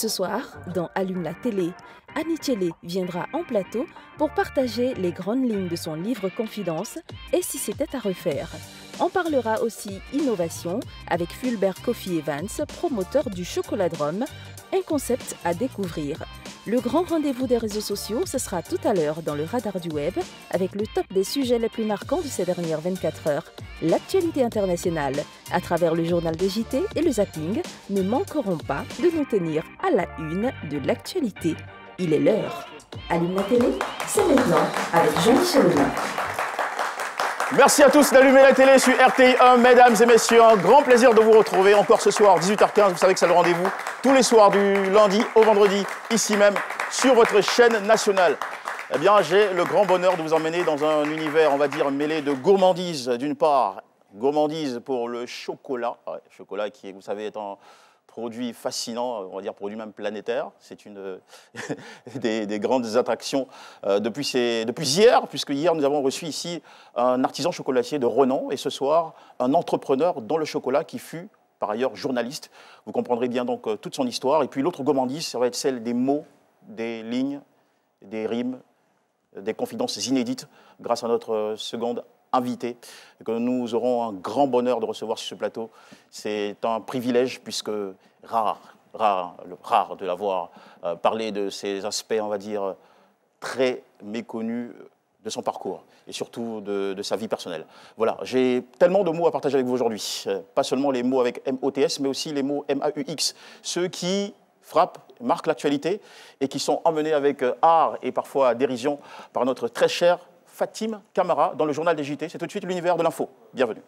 Ce soir, dans Allume la télé, Annie Tchélé viendra en plateau pour partager les grandes lignes de son livre Confidence et si c'était à refaire. On parlera aussi innovation avec Fulbert Kofi Evans, promoteur du Chocoladrome, un concept à découvrir. Le grand rendez-vous des réseaux sociaux, ce sera tout à l'heure dans le radar du web avec le top des sujets les plus marquants de ces dernières 24 heures. L'actualité internationale, à travers le journal des JT et le zapping, ne manqueront pas de nous tenir à la une de l'actualité. Il est l'heure. Allume la télé, c'est maintenant avec Jean-Michel Audin. Merci à tous d'allumer la télé sur RTI1, mesdames et messieurs. Un grand plaisir de vous retrouver encore ce soir, 18h15. Vous savez que c'est le rendez-vous tous les soirs du lundi au vendredi, ici même, sur votre chaîne nationale. Eh bien, j'ai le grand bonheur de vous emmener dans un univers, on va dire, mêlé de gourmandise, d'une part. Gourmandise pour le chocolat. Ouais, chocolat qui, vous savez, est un produit fascinant, on va dire produit même planétaire. C'est une des grandes attractions depuis hier, puisque hier nous avons reçu ici un artisan chocolatier de renom et ce soir un entrepreneur dans le chocolat qui fut par ailleurs journaliste. Vous comprendrez bien donc toute son histoire. Et puis l'autre gourmandise, ça va être celle des mots, des lignes, des rimes, des confidences inédites grâce à notre seconde invité, que nous aurons un grand bonheur de recevoir sur ce plateau. C'est un privilège puisque rare de l'avoir parler de ces aspects, on va dire, très méconnus de son parcours et surtout de sa vie personnelle. Voilà, j'ai tellement de mots à partager avec vous aujourd'hui. Pas seulement les mots avec M-O-T-S, mais aussi les mots M-A-U-X, ceux qui frappent, marquent l'actualité et qui sont emmenés avec art et parfois dérision par notre très cher Fatim Camara dans le journal des JT. C'est tout de suite l'univers de l'info. Bienvenue.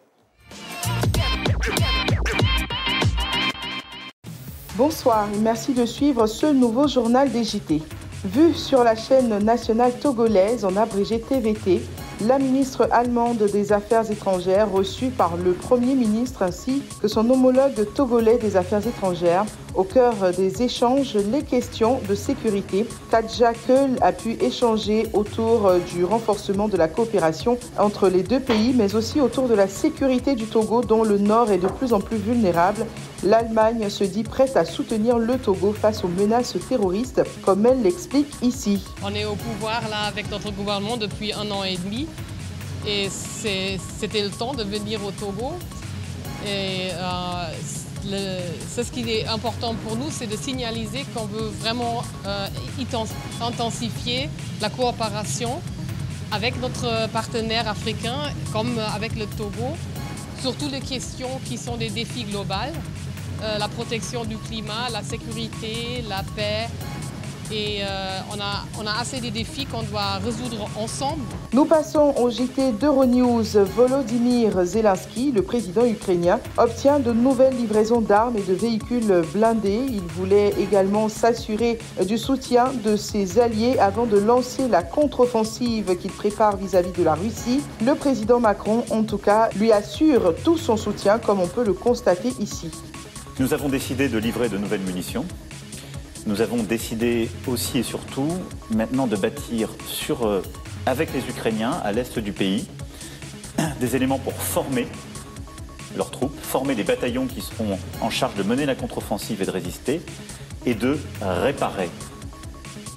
Bonsoir et merci de suivre ce nouveau journal des JT. Vu sur la chaîne nationale togolaise, en abrégé TVT, la ministre allemande des Affaires étrangères reçue par le Premier ministre ainsi que son homologue togolais des Affaires étrangères. Au cœur des échanges, les questions de sécurité. Kadja Keul a pu échanger autour du renforcement de la coopération entre les deux pays, mais aussi autour de la sécurité du Togo, dont le nord est de plus en plus vulnérable. L'Allemagne se dit prête à soutenir le Togo face aux menaces terroristes, comme elle l'explique ici. On est au pouvoir là avec notre gouvernement depuis 1 an et demi et c'était le temps de venir au Togo. Et ce qui est important pour nous, c'est de signaliser qu'on veut vraiment intensifier la coopération avec notre partenaire africain, comme avec le Togo, sur toutes les questions qui sont des défis globaux. La protection du climat, la sécurité, la paix. Et on a assez de défis qu'on doit résoudre ensemble. Nous passons au JT d'Euronews. Volodymyr Zelensky, le président ukrainien, obtient de nouvelles livraisons d'armes et de véhicules blindés. Il voulait également s'assurer du soutien de ses alliés avant de lancer la contre-offensive qu'il prépare vis-à-vis de la Russie. Le président Macron, en tout cas, lui assure tout son soutien, comme on peut le constater ici. Nous avons décidé de livrer de nouvelles munitions. Nous avons décidé aussi et surtout maintenant de bâtir avec les Ukrainiens à l'est du pays des éléments pour former leurs troupes, former des bataillons qui seront en charge de mener la contre-offensive et de résister et de réparer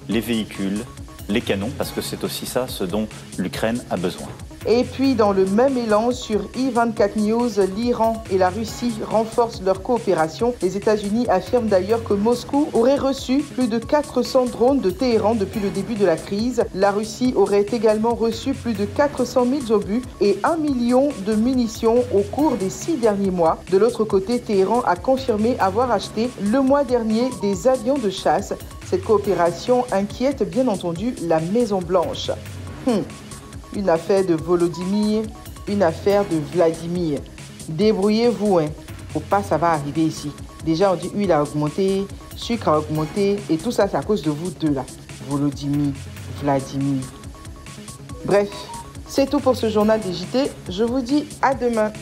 les véhicules, les canons, parce que c'est aussi ça ce dont l'Ukraine a besoin. Et puis, dans le même élan, sur I24 News, l'Iran et la Russie renforcent leur coopération. Les États-Unis affirment d'ailleurs que Moscou aurait reçu plus de 400 drones de Téhéran depuis le début de la crise. La Russie aurait également reçu plus de 400 000 obus et 1 million de munitions au cours des 6 derniers mois. De l'autre côté, Téhéran a confirmé avoir acheté le mois dernier des avions de chasse. Cette coopération inquiète bien entendu la Maison-Blanche. Une affaire de Volodymyr, une affaire de Vladimir. Débrouillez-vous, hein. Faut pas, ça va arriver ici. Déjà, on dit huile a augmenté, sucre a augmenté, et tout ça, c'est à cause de vous deux là. Volodymyr, Vladimir. Bref, c'est tout pour ce journal des JT. Je vous dis à demain.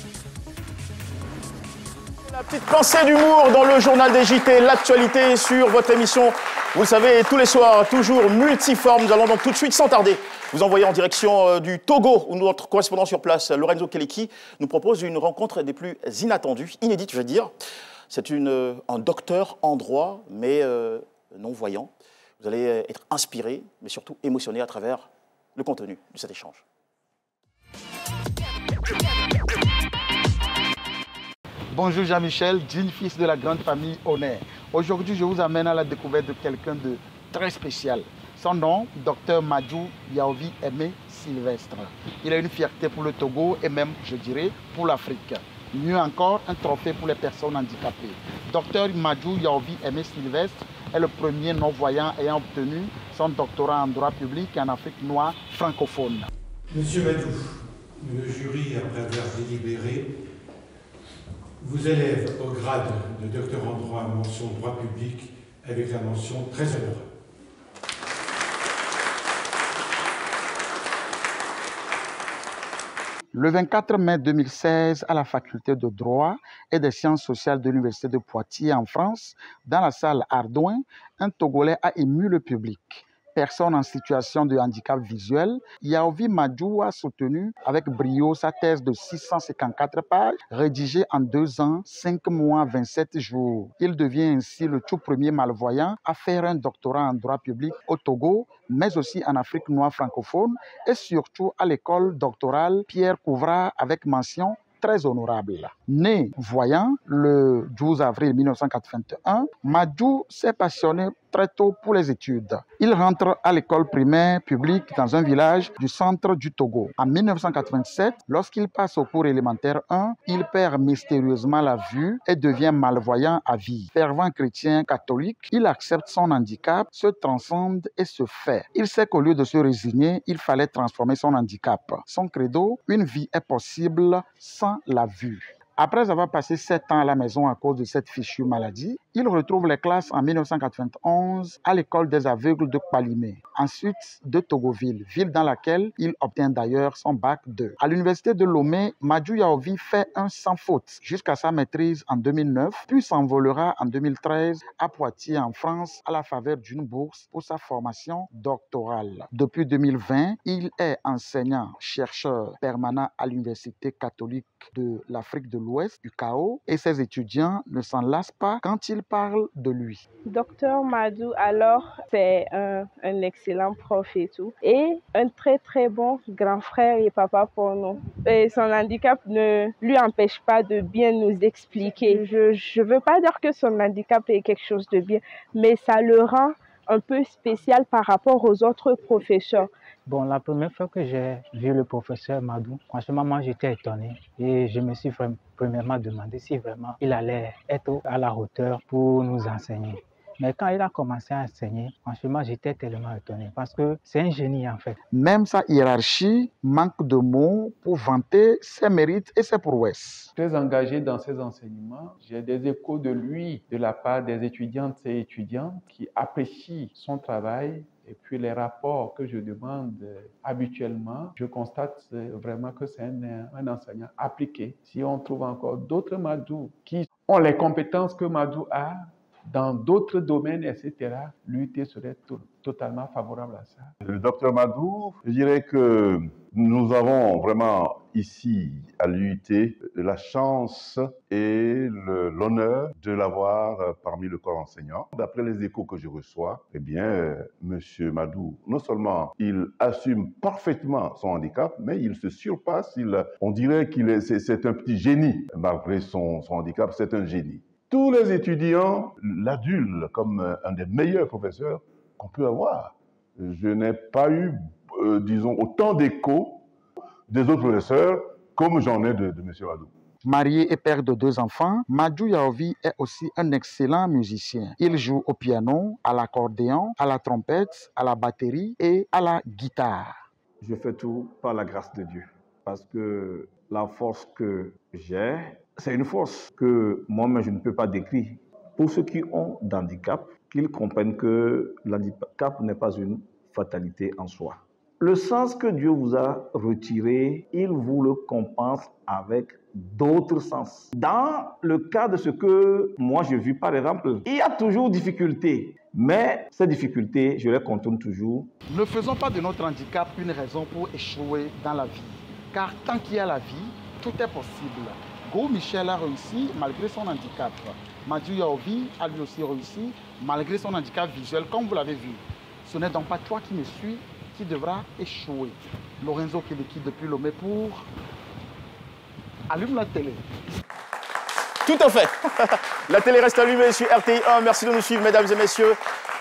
La petite pensée d'humour dans le journal des JT, l'actualité sur votre émission. Vous le savez, tous les soirs, toujours multiforme. Nous allons donc tout de suite, sans tarder, vous envoyer en direction du Togo, où notre correspondant sur place, Lorenzo Keleki, nous propose une rencontre des plus inattendues, inédite, je veux dire. C'est un docteur en droit, mais non-voyant. Vous allez être inspiré, mais surtout émotionné à travers le contenu de cet échange. Bonjour Jean-Michel, digne fils de la grande famille Honnet. Aujourd'hui, je vous amène à la découverte de quelqu'un de très spécial. Son nom, Dr Madjou Yaovi Aimé Sylvestre. Il a une fierté pour le Togo et même, je dirais, pour l'Afrique. Mieux encore, un trophée pour les personnes handicapées. Dr Madjou Yaovi Aimé Sylvestre est le premier non-voyant ayant obtenu son doctorat en droit public en Afrique noire francophone. Monsieur Madjou, le jury, après avoir délibéré, vous élève au grade de docteur en droit à mention droit public avec la mention très honorable. Le 24 mai 2016, à la faculté de droit et des sciences sociales de l'Université de Poitiers en France, dans la salle Ardouin, un Togolais a ému le public. Personne en situation de handicap visuel, Yaovi Madjou a soutenu avec brio sa thèse de 654 pages, rédigée en 2 ans, 5 mois, 27 jours. Il devient ainsi le tout premier malvoyant à faire un doctorat en droit public au Togo, mais aussi en Afrique noire francophone et surtout à l'école doctorale Pierre Couvrat avec mention très honorable. Né voyant le 12 avril 1981, Madjou s'est passionné très tôt pour les études. Il rentre à l'école primaire publique dans un village du centre du Togo. En 1987, lorsqu'il passe au cours élémentaire 1, il perd mystérieusement la vue et devient malvoyant à vie. Fervent chrétien catholique, il accepte son handicap, se transcende et se fait. Il sait qu'au lieu de se résigner, il fallait transformer son handicap. Son credo, une vie est possible sans la vue. Après avoir passé 7 ans à la maison à cause de cette fichue maladie, il retrouve les classes en 1991 à l'école des aveugles de Kpalimé, ensuite de Togoville, ville dans laquelle il obtient d'ailleurs son bac 2. À l'université de Lomé, Madjou Yaovi fait un sans faute jusqu'à sa maîtrise en 2009, puis s'envolera en 2013 à Poitiers en France à la faveur d'une bourse pour sa formation doctorale. Depuis 2020, il est enseignant-chercheur permanent à l'Université catholique de l'Afrique de l'Ouest, UCAO, et ses étudiants ne s'en lassent pas quand ils parlent de lui. Docteur Madjou, alors, c'est un excellent prof et tout, et un très très bon grand frère et papa pour nous. Et son handicap ne lui empêche pas de bien nous expliquer. Je veux pas dire que son handicap est quelque chose de bien, mais ça le rend un peu spécial par rapport aux autres professeurs. Bon, la première fois que j'ai vu le professeur Madjou, franchement, moi j'étais étonné et je me suis premièrement demandé si vraiment il allait être à la hauteur pour nous enseigner. Mais quand il a commencé à enseigner, franchement, j'étais tellement étonné parce que c'est un génie en fait. Même sa hiérarchie manque de mots pour vanter ses mérites et ses prouesses. Très engagé dans ses enseignements, j'ai des échos de lui, de la part des étudiantes et étudiants qui apprécient son travail. Et puis les rapports que je demande habituellement, je constate vraiment que c'est un enseignant appliqué. Si on trouve encore d'autres Madjou qui ont les compétences que Madjou a dans d'autres domaines, etc., l'UT serait totalement favorable à ça. Le docteur Madjou, je dirais que nous avons vraiment ici à l'UIT la chance et l'honneur de l'avoir parmi le corps enseignant. D'après les échos que je reçois, eh bien, Monsieur Madjou, non seulement il assume parfaitement son handicap, mais il se surpasse. On dirait c'est un petit génie. Malgré son handicap, c'est un génie. Tous les étudiants l'adulent comme un des meilleurs professeurs qu'on peut avoir. Je n'ai pas eu, disons, autant d'échos des autres professeurs comme j'en ai de M. Madjou. Marié et père de 2 enfants, Madjou Yaovi est aussi un excellent musicien. Il joue au piano, à l'accordéon, à la trompette, à la batterie et à la guitare. Je fais tout par la grâce de Dieu parce que la force que j'ai, c'est une force que moi-même je ne peux pas décrire. Pour ceux qui ont d'handicap, qu'ils comprennent que l'handicap n'est pas une fatalité en soi. Le sens que Dieu vous a retiré, il vous le compense avec d'autres sens. Dans le cas de ce que moi je vis par exemple, il y a toujours difficulté, mais ces difficultés, je les contourne toujours. Ne faisons pas de notre handicap une raison pour échouer dans la vie. Car tant qu'il y a la vie, tout est possible. Go Michel a réussi malgré son handicap. Madiou Yaobi a lui aussi réussi malgré son handicap visuel, comme vous l'avez vu. Ce n'est donc pas toi qui me suis qui devra échouer. Lorenzo Keleki depuis Lomé pour Allume la télé. Tout à fait. La télé reste allumée sur RTI1. Merci de nous suivre, mesdames et messieurs.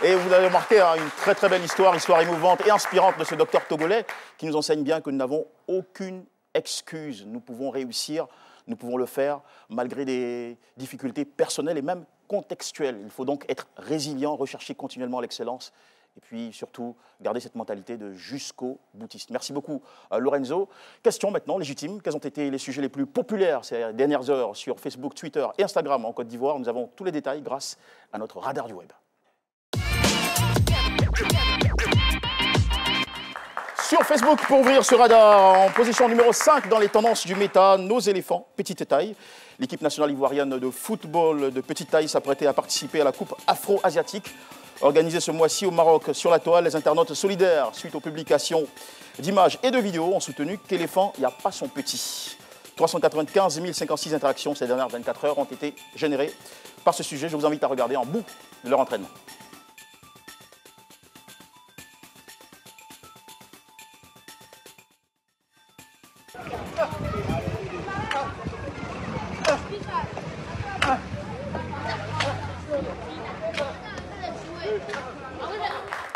Et vous avez remarqué une très très belle histoire émouvante et inspirante de ce docteur togolais qui nous enseigne bien que nous n'avons aucune excuse. Nous pouvons réussir, nous pouvons le faire malgré des difficultés personnelles et même contextuelles. Il faut donc être résilient, rechercher continuellement l'excellence. Et puis surtout, garder cette mentalité de jusqu'au boutiste. Merci beaucoup, Lorenzo. Question maintenant légitime. Quels ont été les sujets les plus populaires ces dernières heures sur Facebook, Twitter et Instagram en Côte d'Ivoire? Nous avons tous les détails grâce à notre radar du web. Sur Facebook, pour ouvrir ce radar, en position numéro 5 dans les tendances du méta, nos éléphants, petite taille. L'équipe nationale ivoirienne de football de petite taille s'apprêtait à participer à la Coupe afro-asiatique. Organisée ce mois-ci au Maroc sur la toile, les internautes solidaires, suite aux publications d'images et de vidéos, ont soutenu qu'éléphant, il n'y a pas son petit. 395 056 interactions ces dernières 24 heures ont été générées par ce sujet. Je vous invite à regarder en bout de leur entraînement.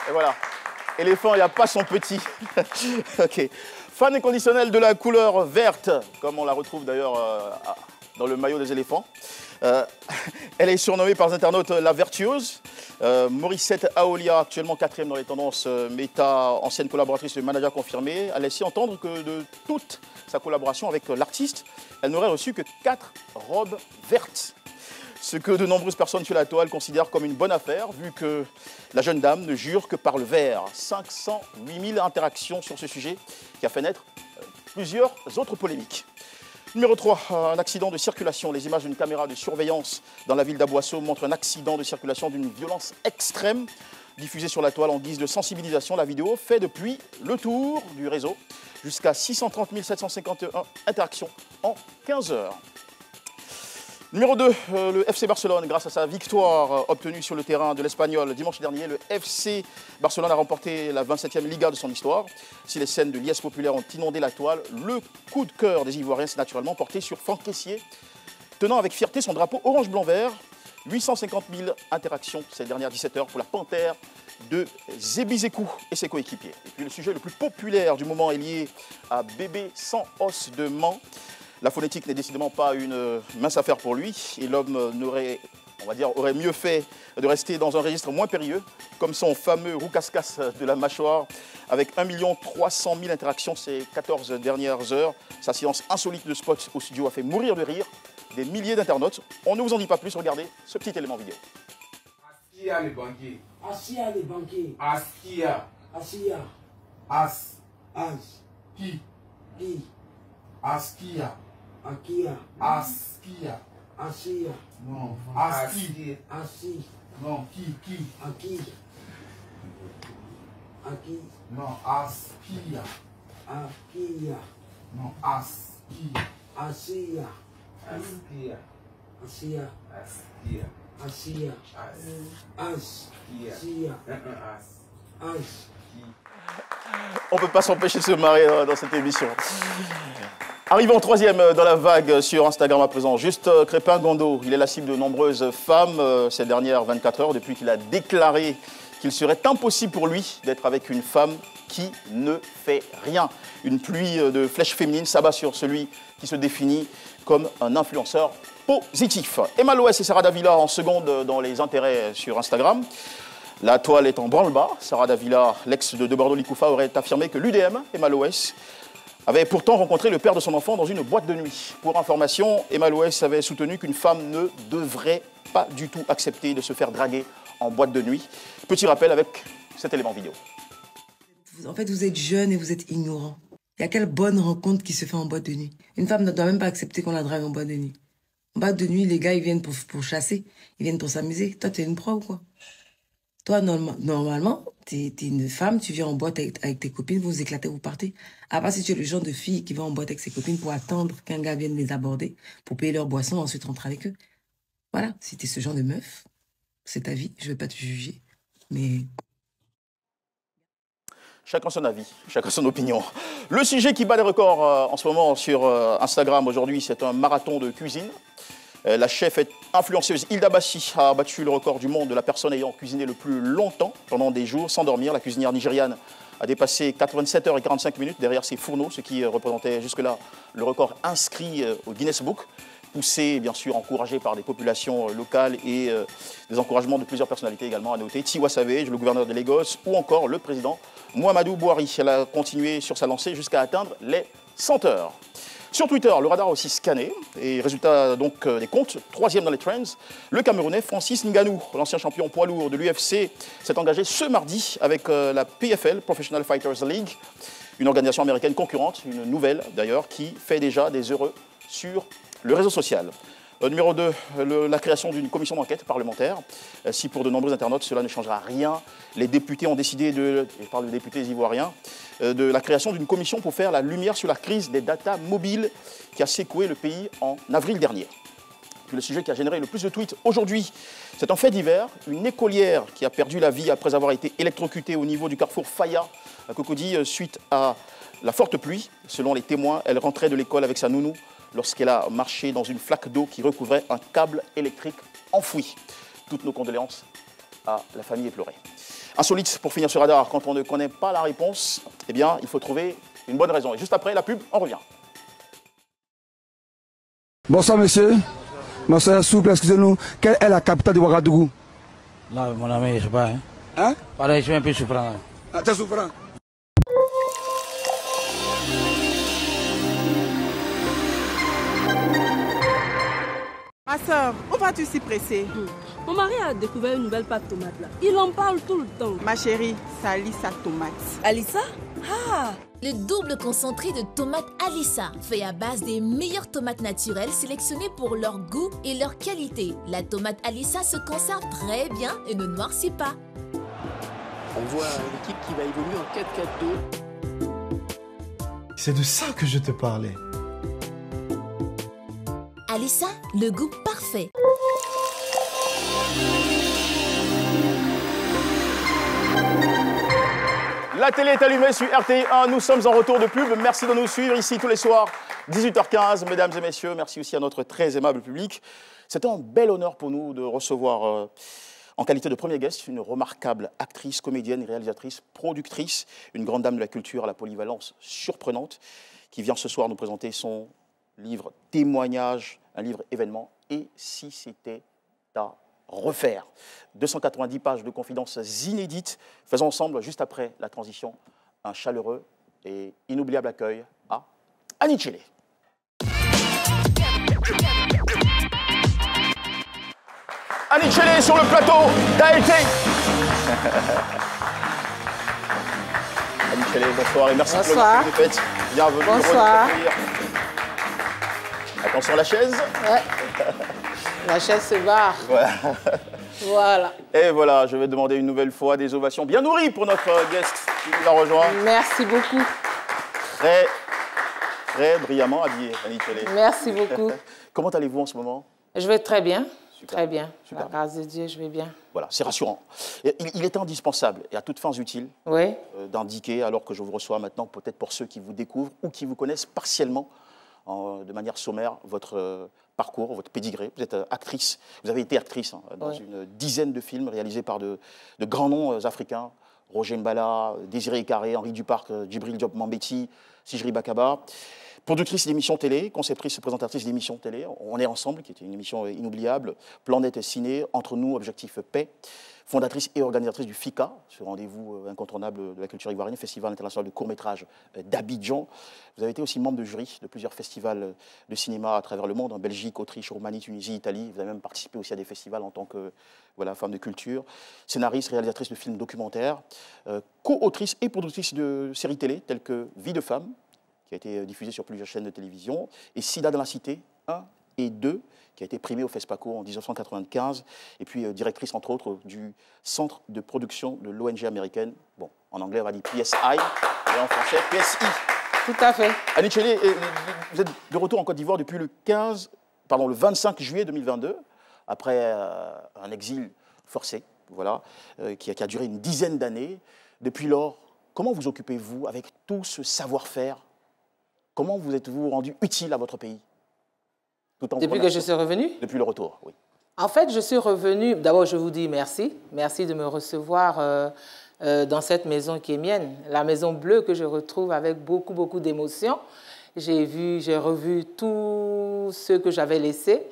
Et voilà, éléphant, il n'y a pas son petit. Ok. Fan inconditionnel de la couleur verte, comme on la retrouve d'ailleurs dans le maillot des éléphants. Elle est surnommée par les internautes la vertueuse. Morissette Aolia, actuellement 4e dans les tendances méta, ancienne collaboratrice de manager confirmée, a laissé entendre que de toute sa collaboration avec l'artiste, elle n'aurait reçu que 4 robes vertes. Ce que de nombreuses personnes sur la toile considèrent comme une bonne affaire, vu que la jeune dame ne jure que par le vert. 508 000 interactions sur ce sujet qui a fait naître plusieurs autres polémiques. Numéro 3, un accident de circulation. Les images d'une caméra de surveillance dans la ville d'Aboisseau montrent un accident de circulation d'une violence extrême. Diffusée sur la toile en guise de sensibilisation, la vidéo fait depuis le tour du réseau jusqu'à 630 751 interactions en 15 heures. Numéro 2, le FC Barcelone, grâce à sa victoire obtenue sur le terrain de l'Espagnol dimanche dernier, le FC Barcelone a remporté la 27e Liga de son histoire. Si les scènes de liesse populaire ont inondé la toile, le coup de cœur des Ivoiriens s'est naturellement porté sur Franck Kessié, tenant avec fierté son drapeau orange-blanc-vert. 850 000 interactions ces dernières 17 heures pour la panthère de Zébizekou et ses coéquipiers. Et puis le sujet le plus populaire du moment est lié à Bébé sans os de Mans. La phonétique n'est décidément pas une mince affaire pour lui et l'homme aurait mieux fait de rester dans un registre moins périlleux, comme son fameux roucascas de la mâchoire, avec 1 300 000 interactions ces 14 dernières heures. Sa séance insolite de spot au studio a fait mourir de rire des milliers d'internautes. On ne vous en dit pas plus, regardez ce petit élément vidéo. Askia les banquiers. Askia les banquiers. Askia. Askia. As. As. Qui. Qui. Askia. Akia. Askia. Asia. Non. Aski. Asi. Non. Qui. Aki. Aki. Non. Askia. Akia. Non. Askia. Asia. Askia. Asia. Askia. Asia. As. Sia. As. On ne peut pas s'empêcher de se marrer dans cette émission. Arrivons 3e dans la vague sur Instagram à présent, Juste Crépin Gondo. Il est la cible de nombreuses femmes ces dernières 24 heures depuis qu'il a déclaré qu'il serait impossible pour lui d'être avec une femme qui ne fait rien. Une pluie de flèches féminines s'abat sur celui qui se définit comme un influenceur positif. Emma Loès et Sarah Davila en seconde dans les intérêts sur Instagram. La toile est en branle-bas. Sarah Davila, l'ex de Bordeaux Likoufa, aurait affirmé que l'UDM, Emma Loès, avait pourtant rencontré le père de son enfant dans une boîte de nuit. Pour information, Emma Loès avait soutenu qu'une femme ne devrait pas du tout accepter de se faire draguer en boîte de nuit. Petit rappel avec cet élément vidéo. En fait, vous êtes jeune et vous êtes ignorant. Il y a quelle bonne rencontre qui se fait en boîte de nuit? Une femme ne doit même pas accepter qu'on la drague en boîte de nuit. En boîte de nuit, les gars, ils viennent pour chasser. Ils viennent pour s'amuser. Toi, t'es une pro ou quoi? Toi, normalement, t'es une femme, tu viens en boîte avec tes copines, vous vous éclatez, vous partez. À part si tu es le genre de fille qui va en boîte avec ses copines pour attendre qu'un gars vienne les aborder, pour payer leur boisson, ensuite rentrer avec eux. Voilà, si t'es ce genre de meuf, c'est ta vie, je vais pas te juger. Mais... Chacun son avis, chacun son opinion. Le sujet qui bat les records en ce moment sur Instagram aujourd'hui, c'est un marathon de cuisine. La chef et influenceuse Hilda Bassi a battu le record du monde de la personne ayant cuisiné le plus longtemps, pendant des jours, sans dormir. La cuisinière nigériane a dépassé 87 heures et 45 minutes derrière ses fourneaux, ce qui représentait jusque-là le record inscrit au Guinness Book, poussé, bien sûr, encouragé par des populations locales et des encouragements de plusieurs personnalités également à noter. Tiwa Savage, le gouverneur de Lagos, ou encore le président Muhammadu Buhari. Elle a continué sur sa lancée jusqu'à atteindre les 100 heures. Sur Twitter, le radar a aussi scanné, et résultat donc des comptes, troisième dans les trends, le Camerounais Francis Ngannou, l'ancien champion poids lourd de l'UFC, s'est engagé ce mardi avec la PFL, Professional Fighters League, une organisation américaine concurrente, une nouvelle d'ailleurs, qui fait déjà des heureux sur le réseau social. Numéro 2, la création d'une commission d'enquête parlementaire. Si pour de nombreux internautes cela ne changera rien, les députés ont décidé je parle de députés ivoiriens, de la création d'une commission pour faire la lumière sur la crise des data mobiles qui a secoué le pays en avril dernier. Puis le sujet qui a généré le plus de tweets aujourd'hui, c'est un fait divers, une écolière qui a perdu la vie après avoir été électrocutée au niveau du carrefour Faya à Cocody suite à la forte pluie. Selon les témoins, elle rentrait de l'école avec sa nounou lorsqu'elle a marché dans une flaque d'eau qui recouvrait un câble électrique enfoui. Toutes nos condoléances à la famille éplorée. Insolite, pour finir ce radar, quand on ne connaît pas la réponse, eh bien, il faut trouver une bonne raison. Et juste après la pub, on revient. Bonsoir monsieur. Bonsoir, s'il vous plaît, excusez-nous. Quelle est la capitale de Ouagadougou? Là, mon ami, je ne sais pas. Hein? Hein? Pareil, je suis un peu souffrant. Ah, t'es souffrant? Ma soeur, où vas-tu si pressée? Mon mari a découvert une nouvelle pâte tomate là. Il en parle tout le temps. Ma chérie, c'est Alissa tomate. Alissa? Ah! Le double concentré de tomates Alissa, fait à base des meilleures tomates naturelles sélectionnées pour leur goût et leur qualité. La tomate Alissa se conserve très bien et ne noircit pas. On voit une équipe qui va évoluer en 4-4-2. C'est de ça que je te parlais. Alissa, le goût parfait. La télé est allumée sur RTI1, nous sommes en retour de pub. Merci de nous suivre ici tous les soirs, 18h15, mesdames et messieurs. Merci aussi à notre très aimable public. C'est un bel honneur pour nous de recevoir en qualité de premier guest une remarquable actrice, comédienne, réalisatrice, productrice, une grande dame de la culture à la polyvalence surprenante, qui vient ce soir nous présenter son livre témoignage, un livre événement, et si c'était à refaire. 290 pages de confidences inédites. Faisons ensemble, juste après la transition, un chaleureux et inoubliable accueil à Annie Tchélé. Annie Tchélé sur le plateau d'ALT. Annie Tchélé, bonsoir et merci pour le que vous faites. Bienvenue. Bonsoir. Attention à la chaise. Ouais. La chaise se barre. Voilà. Voilà. Et voilà, je vais demander une nouvelle fois des ovations bien nourries pour notre guest qui nous a rejoint. Merci beaucoup. Très brillamment habillé, Annie Tchélé. Merci beaucoup. Comment allez-vous en ce moment? Je vais très bien. Super. Très bien. Super. La grâce de Dieu, je vais bien. Voilà, c'est rassurant. Il est indispensable et à toutes fins utiles d'indiquer, alors que je vous reçois maintenant, peut-être pour ceux qui vous découvrent ou qui vous connaissent partiellement, de manière sommaire, votre parcours, votre pédigré. Vous êtes actrice, vous avez été actrice dans une dizaine de films réalisés par de grands noms africains. Roger Mbala, Désiré Carré, Henri Duparc, Djibril Diop Mambéty, Sijri Bakaba. Productrice d'émissions télé, conceptrice et présentatrice d'émissions télé. On est ensemble, qui était une émission inoubliable. Planète Ciné, Entre nous, Objectif Paix. Fondatrice et organisatrice du FICA, ce rendez-vous incontournable de la culture ivoirienne, Festival international de court-métrage d'Abidjan. Vous avez été aussi membre de jury de plusieurs festivals de cinéma à travers le monde, en Belgique, Autriche, Roumanie, Tunisie, Italie. Vous avez même participé aussi à des festivals en tant que femme de culture. Scénariste, réalisatrice de films documentaires, co-autrice et productrice de séries télé telles que Vie de femme, qui a été diffusée sur plusieurs chaînes de télévision, et Sida dans la Cité 1 et 2, qui a été primée au FESPACO en 1995, et puis directrice, entre autres, du Centre de production de l'ONG américaine. Bon, en anglais, on va dire PSI, et en français, PSI. Tout à fait. Annie Tchélé, vous êtes de retour en Côte d'Ivoire depuis le 25 juillet 2022, après un exil forcé, voilà, qui a duré une dizaine d'années. Depuis lors, comment vous occupez-vous avec tout ce savoir-faire? Comment vous êtes-vous rendu utile à votre pays? Depuis que je suis revenue? Depuis le retour, oui. En fait, je suis revenue, d'abord je vous dis merci. Merci de me recevoir dans cette maison qui est mienne. La maison bleue que je retrouve avec beaucoup, beaucoup d'émotions. J'ai revu tous ceux que j'avais laissés.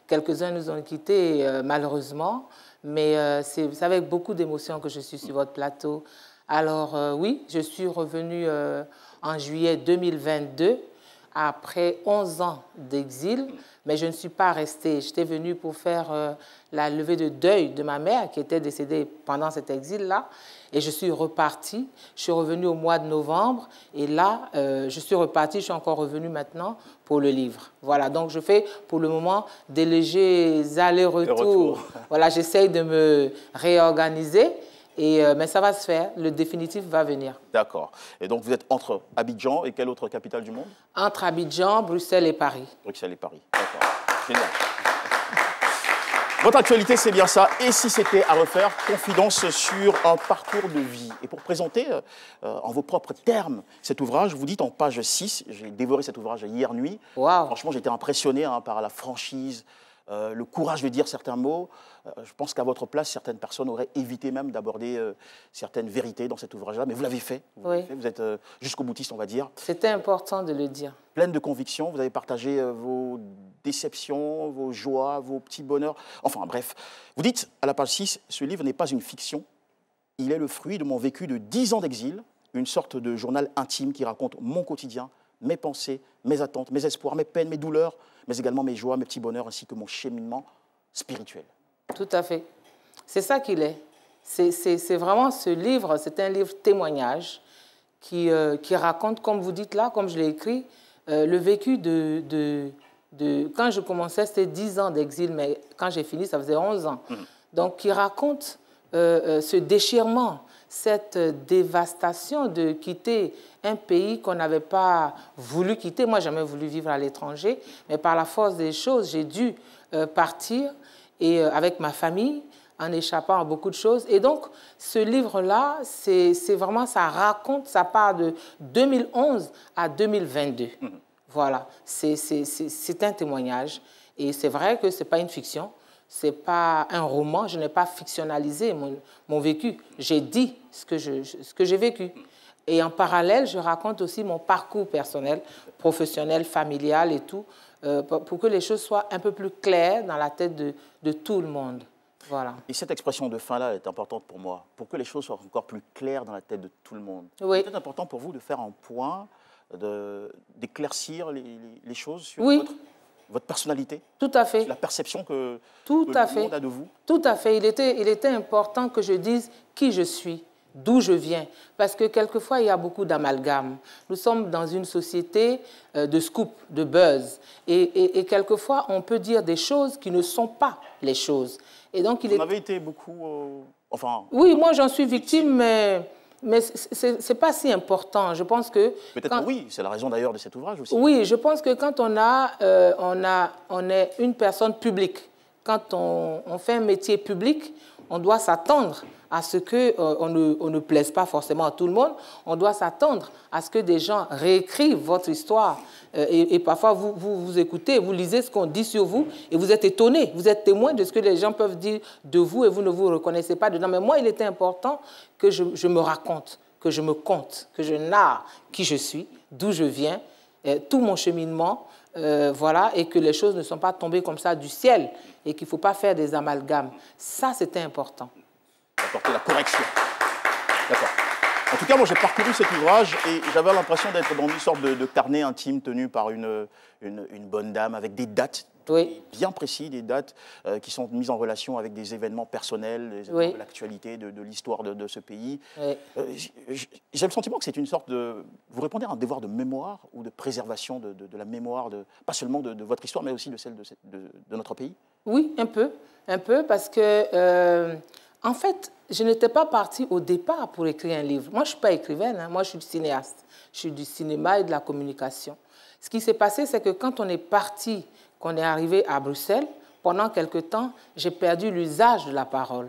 Quelques-uns nous ont quittés malheureusement. Mais c'est avec beaucoup d'émotions que je suis sur votre plateau. Alors oui, je suis revenue en juillet 2022, après 11 ans d'exil, mais je ne suis pas restée. J'étais venue pour faire la levée de deuil de ma mère qui était décédée pendant cet exil-là. Et je suis repartie. Je suis revenue au mois de novembre. Et là, je suis repartie. Je suis encore revenue maintenant pour le livre. Voilà, donc je fais pour le moment des légers allers-retours. Voilà, j'essaye de me réorganiser. Mais ça va se faire, le définitif va venir. D'accord. Et donc vous êtes entre Abidjan et quelle autre capitale du monde? Entre Abidjan, Bruxelles et Paris. Bruxelles et Paris, d'accord. Génial. Votre actualité, c'est bien ça. Et si c'était à refaire, confidence sur un parcours de vie. Et pour présenter en vos propres termes cet ouvrage, vous dites en page 6, j'ai dévoré cet ouvrage hier nuit. Wow. Franchement, j'ai été impressionné par la franchise, le courage de dire certains mots. Je pense qu'à votre place, certaines personnes auraient évité même d'aborder certaines vérités dans cet ouvrage-là. Mais vous l'avez fait. Vous êtes jusqu'au boutiste, on va dire. C'était important de le dire. Pleine de conviction, vous avez partagé vos déceptions, vos joies, vos petits bonheurs. Enfin, bref. Vous dites, à la page 6, ce livre n'est pas une fiction. Il est le fruit de mon vécu de 10 ans d'exil, une sorte de journal intime qui raconte mon quotidien, mes pensées, mes attentes, mes espoirs, mes peines, mes douleurs, mais également mes joies, mes petits bonheurs, ainsi que mon cheminement spirituel. Tout à fait. C'est ça qu'il est. C'est vraiment ce livre, c'est un livre témoignage qui raconte, comme vous dites là, comme je l'ai écrit, le vécu quand je commençais, c'était 10 ans d'exil, mais quand j'ai fini, ça faisait 11 ans. Donc, qui raconte ce déchirement, cette dévastation de quitter un pays qu'on n'avait pas voulu quitter. Moi, j'ai jamais voulu vivre à l'étranger, mais par la force des choses, j'ai dû partir et avec ma famille, en échappant à beaucoup de choses. Et donc, ce livre-là, c'est vraiment, ça raconte, ça part de 2011 à 2022. Voilà, c'est un témoignage. Et c'est vrai que ce n'est pas une fiction, ce n'est pas un roman, je n'ai pas fictionnalisé mon vécu. J'ai dit ce que j'ai vécu. Et en parallèle, je raconte aussi mon parcours personnel, professionnel, familial et tout, pour que les choses soient un peu plus claires dans la tête de tout le monde. Voilà. Et cette expression de fin-là est importante pour moi, pour que les choses soient encore plus claires dans la tête de tout le monde. Oui. C'est important pour vous de faire un point, d'éclaircir les choses sur votre personnalité. Tout à fait. La perception que le monde a de vous. Tout à fait. Il était important que je dise qui je suis, d'où je viens. Parce que quelquefois, il y a beaucoup d'amalgames. Nous sommes dans une société de scoop, de buzz. Et quelquefois, on peut dire des choses qui ne sont pas les choses. Et donc, vous en avez été beaucoup... Oui, moi, j'en suis victime, mais ce n'est pas si important. Je pense que... Peut-être oui, c'est la raison d'ailleurs de cet ouvrage aussi. Oui, je pense que quand on est une personne publique, quand on fait un métier public, on doit s'attendre à ce qu'on ne plaise pas forcément à tout le monde. On doit s'attendre à ce que des gens réécrivent votre histoire. Et parfois, vous écoutez, vous lisez ce qu'on dit sur vous et vous êtes étonné. Vous êtes témoin de ce que les gens peuvent dire de vous et vous ne vous reconnaissez pas dedans. Mais moi, il était important que je me raconte, que je me conte, que je narre qui je suis, d'où je viens, tout mon cheminement, voilà, et que les choses ne sont pas tombées comme ça du ciel et qu'il ne faut pas faire des amalgames. Ça, c'était important. Apporter la correction. D'accord. En tout cas, moi, j'ai parcouru cet ouvrage et j'avais l'impression d'être dans une sorte de carnet intime tenu par une bonne dame avec des dates bien précis, des dates qui sont mises en relation avec des événements personnels, des événements de l'actualité, de l'histoire de ce pays. J'ai le sentiment que c'est une sorte de... Vous répondez à un devoir de mémoire ou de préservation de la mémoire, pas seulement de votre histoire, mais aussi de celle de notre pays? Oui, un peu, parce que, en fait, je n'étais pas partie au départ pour écrire un livre. Moi, je ne suis pas écrivaine, hein. Moi, je suis cinéaste. Je suis du cinéma et de la communication. Ce qui s'est passé, c'est que quand on est parti, qu'on est arrivé à Bruxelles, pendant quelque temps, j'ai perdu l'usage de la parole.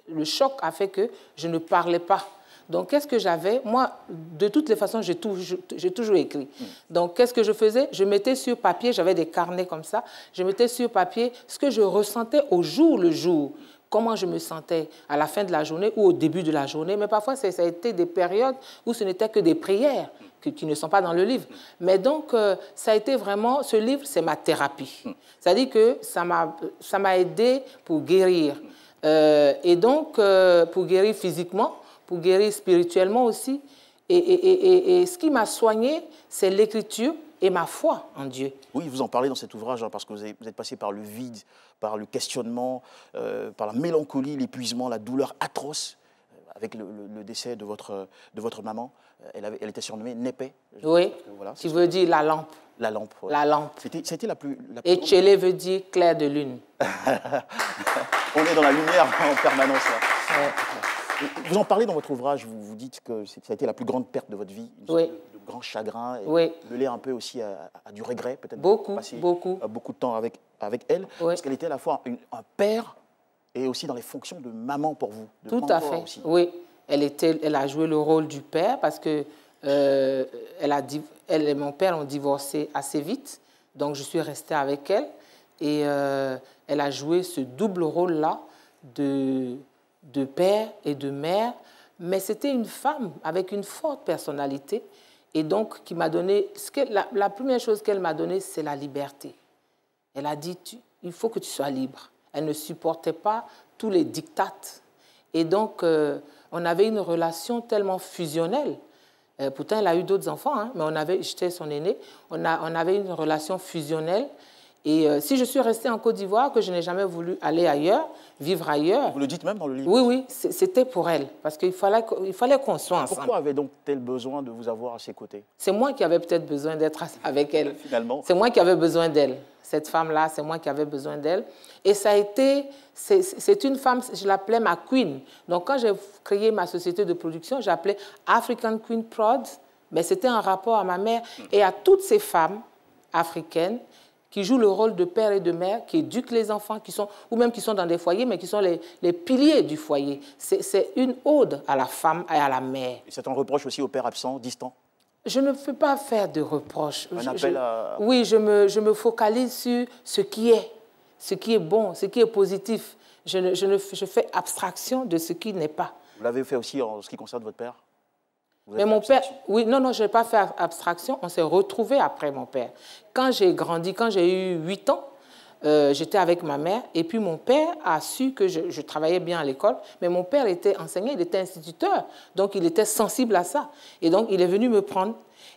Le choc a fait que je ne parlais pas. Donc, qu'est-ce que j'avais? Moi, de toutes les façons, j'ai toujours écrit. Donc, qu'est-ce que je faisais? Je mettais sur papier, j'avais des carnets comme ça, je mettais sur papier ce que je ressentais au jour le jour. Comment je me sentais à la fin de la journée ou au début de la journée. Mais parfois, ça a été des périodes où ce n'était que des prières qui ne sont pas dans le livre. Mais donc, ça a été vraiment... Ce livre, c'est ma thérapie. C'est-à-dire que ça m'a aidé pour guérir. Et donc, pour guérir physiquement, pour guérir spirituellement aussi. Et ce qui m'a soigné, c'est l'écriture et ma foi en Dieu. Oui, vous en parlez dans cet ouvrage, hein, parce que vous êtes passé par le vide, par le questionnement, par la mélancolie, l'épuisement, la douleur atroce, avec le décès de votre maman. Elle était surnommée Népé. Oui, qui veut dire la lampe. La lampe. Ouais. La lampe. C'était la plus... Et Tchélé veut dire clair de lune. On est dans la lumière en permanence. Là. Ouais. Vous en parlez dans votre ouvrage, vous dites que ça a été la plus grande perte de votre vie, une sorte de grand chagrin, et mêlé un peu aussi à du regret, peut-être. Beaucoup de temps avec elle, parce qu'elle était à la fois un père et aussi dans les fonctions de maman pour vous. Tout à fait, oui. Elle a joué le rôle du père parce que elle et mon père ont divorcé assez vite, donc je suis restée avec elle et elle a joué ce double rôle-là de père et de mère, mais c'était une femme avec une forte personnalité et donc qui m'a donné... La première chose qu'elle m'a donnée, c'est la liberté. Elle a dit, il faut que tu sois libre. Elle ne supportait pas tous les dictats. Et donc, on avait une relation tellement fusionnelle. Pourtant, elle a eu d'autres enfants, hein, mais j'étais son aînée. On avait une relation fusionnelle. Et si je suis restée en Côte d'Ivoire, que je n'ai jamais voulu aller ailleurs, vivre ailleurs... Vous le dites même dans le livre? Oui, c'était pour elle, parce qu'il fallait qu'on soit ensemble. Pourquoi avait donc-elle besoin de vous avoir à ses côtés? C'est moi qui avais peut-être besoin d'être avec elle. Finalement. C'est moi qui avais besoin d'elle. Cette femme-là, c'est moi qui avais besoin d'elle. Et ça a été... C'est une femme, je l'appelais ma queen. Donc, quand j'ai créé ma société de production, j'appelais African Queen Prod, mais c'était un rapport à ma mère et à toutes ces femmes africaines qui jouent le rôle de père et de mère, qui éduquent les enfants, ou même qui sont dans des foyers, mais qui sont les piliers du foyer. C'est une ode à la femme et à la mère. Et c'est un reproche aussi au père absent, distant? Je ne peux pas faire de reproches. Un appel à... Oui, je me focalise sur ce qui est bon, ce qui est positif. Je fais abstraction de ce qui n'est pas. Vous l'avez fait aussi en ce qui concerne votre père? Mais mon père, oui, non, je n'ai pas fait abstraction. On s'est retrouvés après mon père. Quand j'ai grandi, quand j'ai eu 8 ans, j'étais avec ma mère. Et puis mon père a su que je travaillais bien à l'école. Mais mon père était enseignant, il était instituteur. Donc il était sensible à ça. Et donc il est venu me prendre.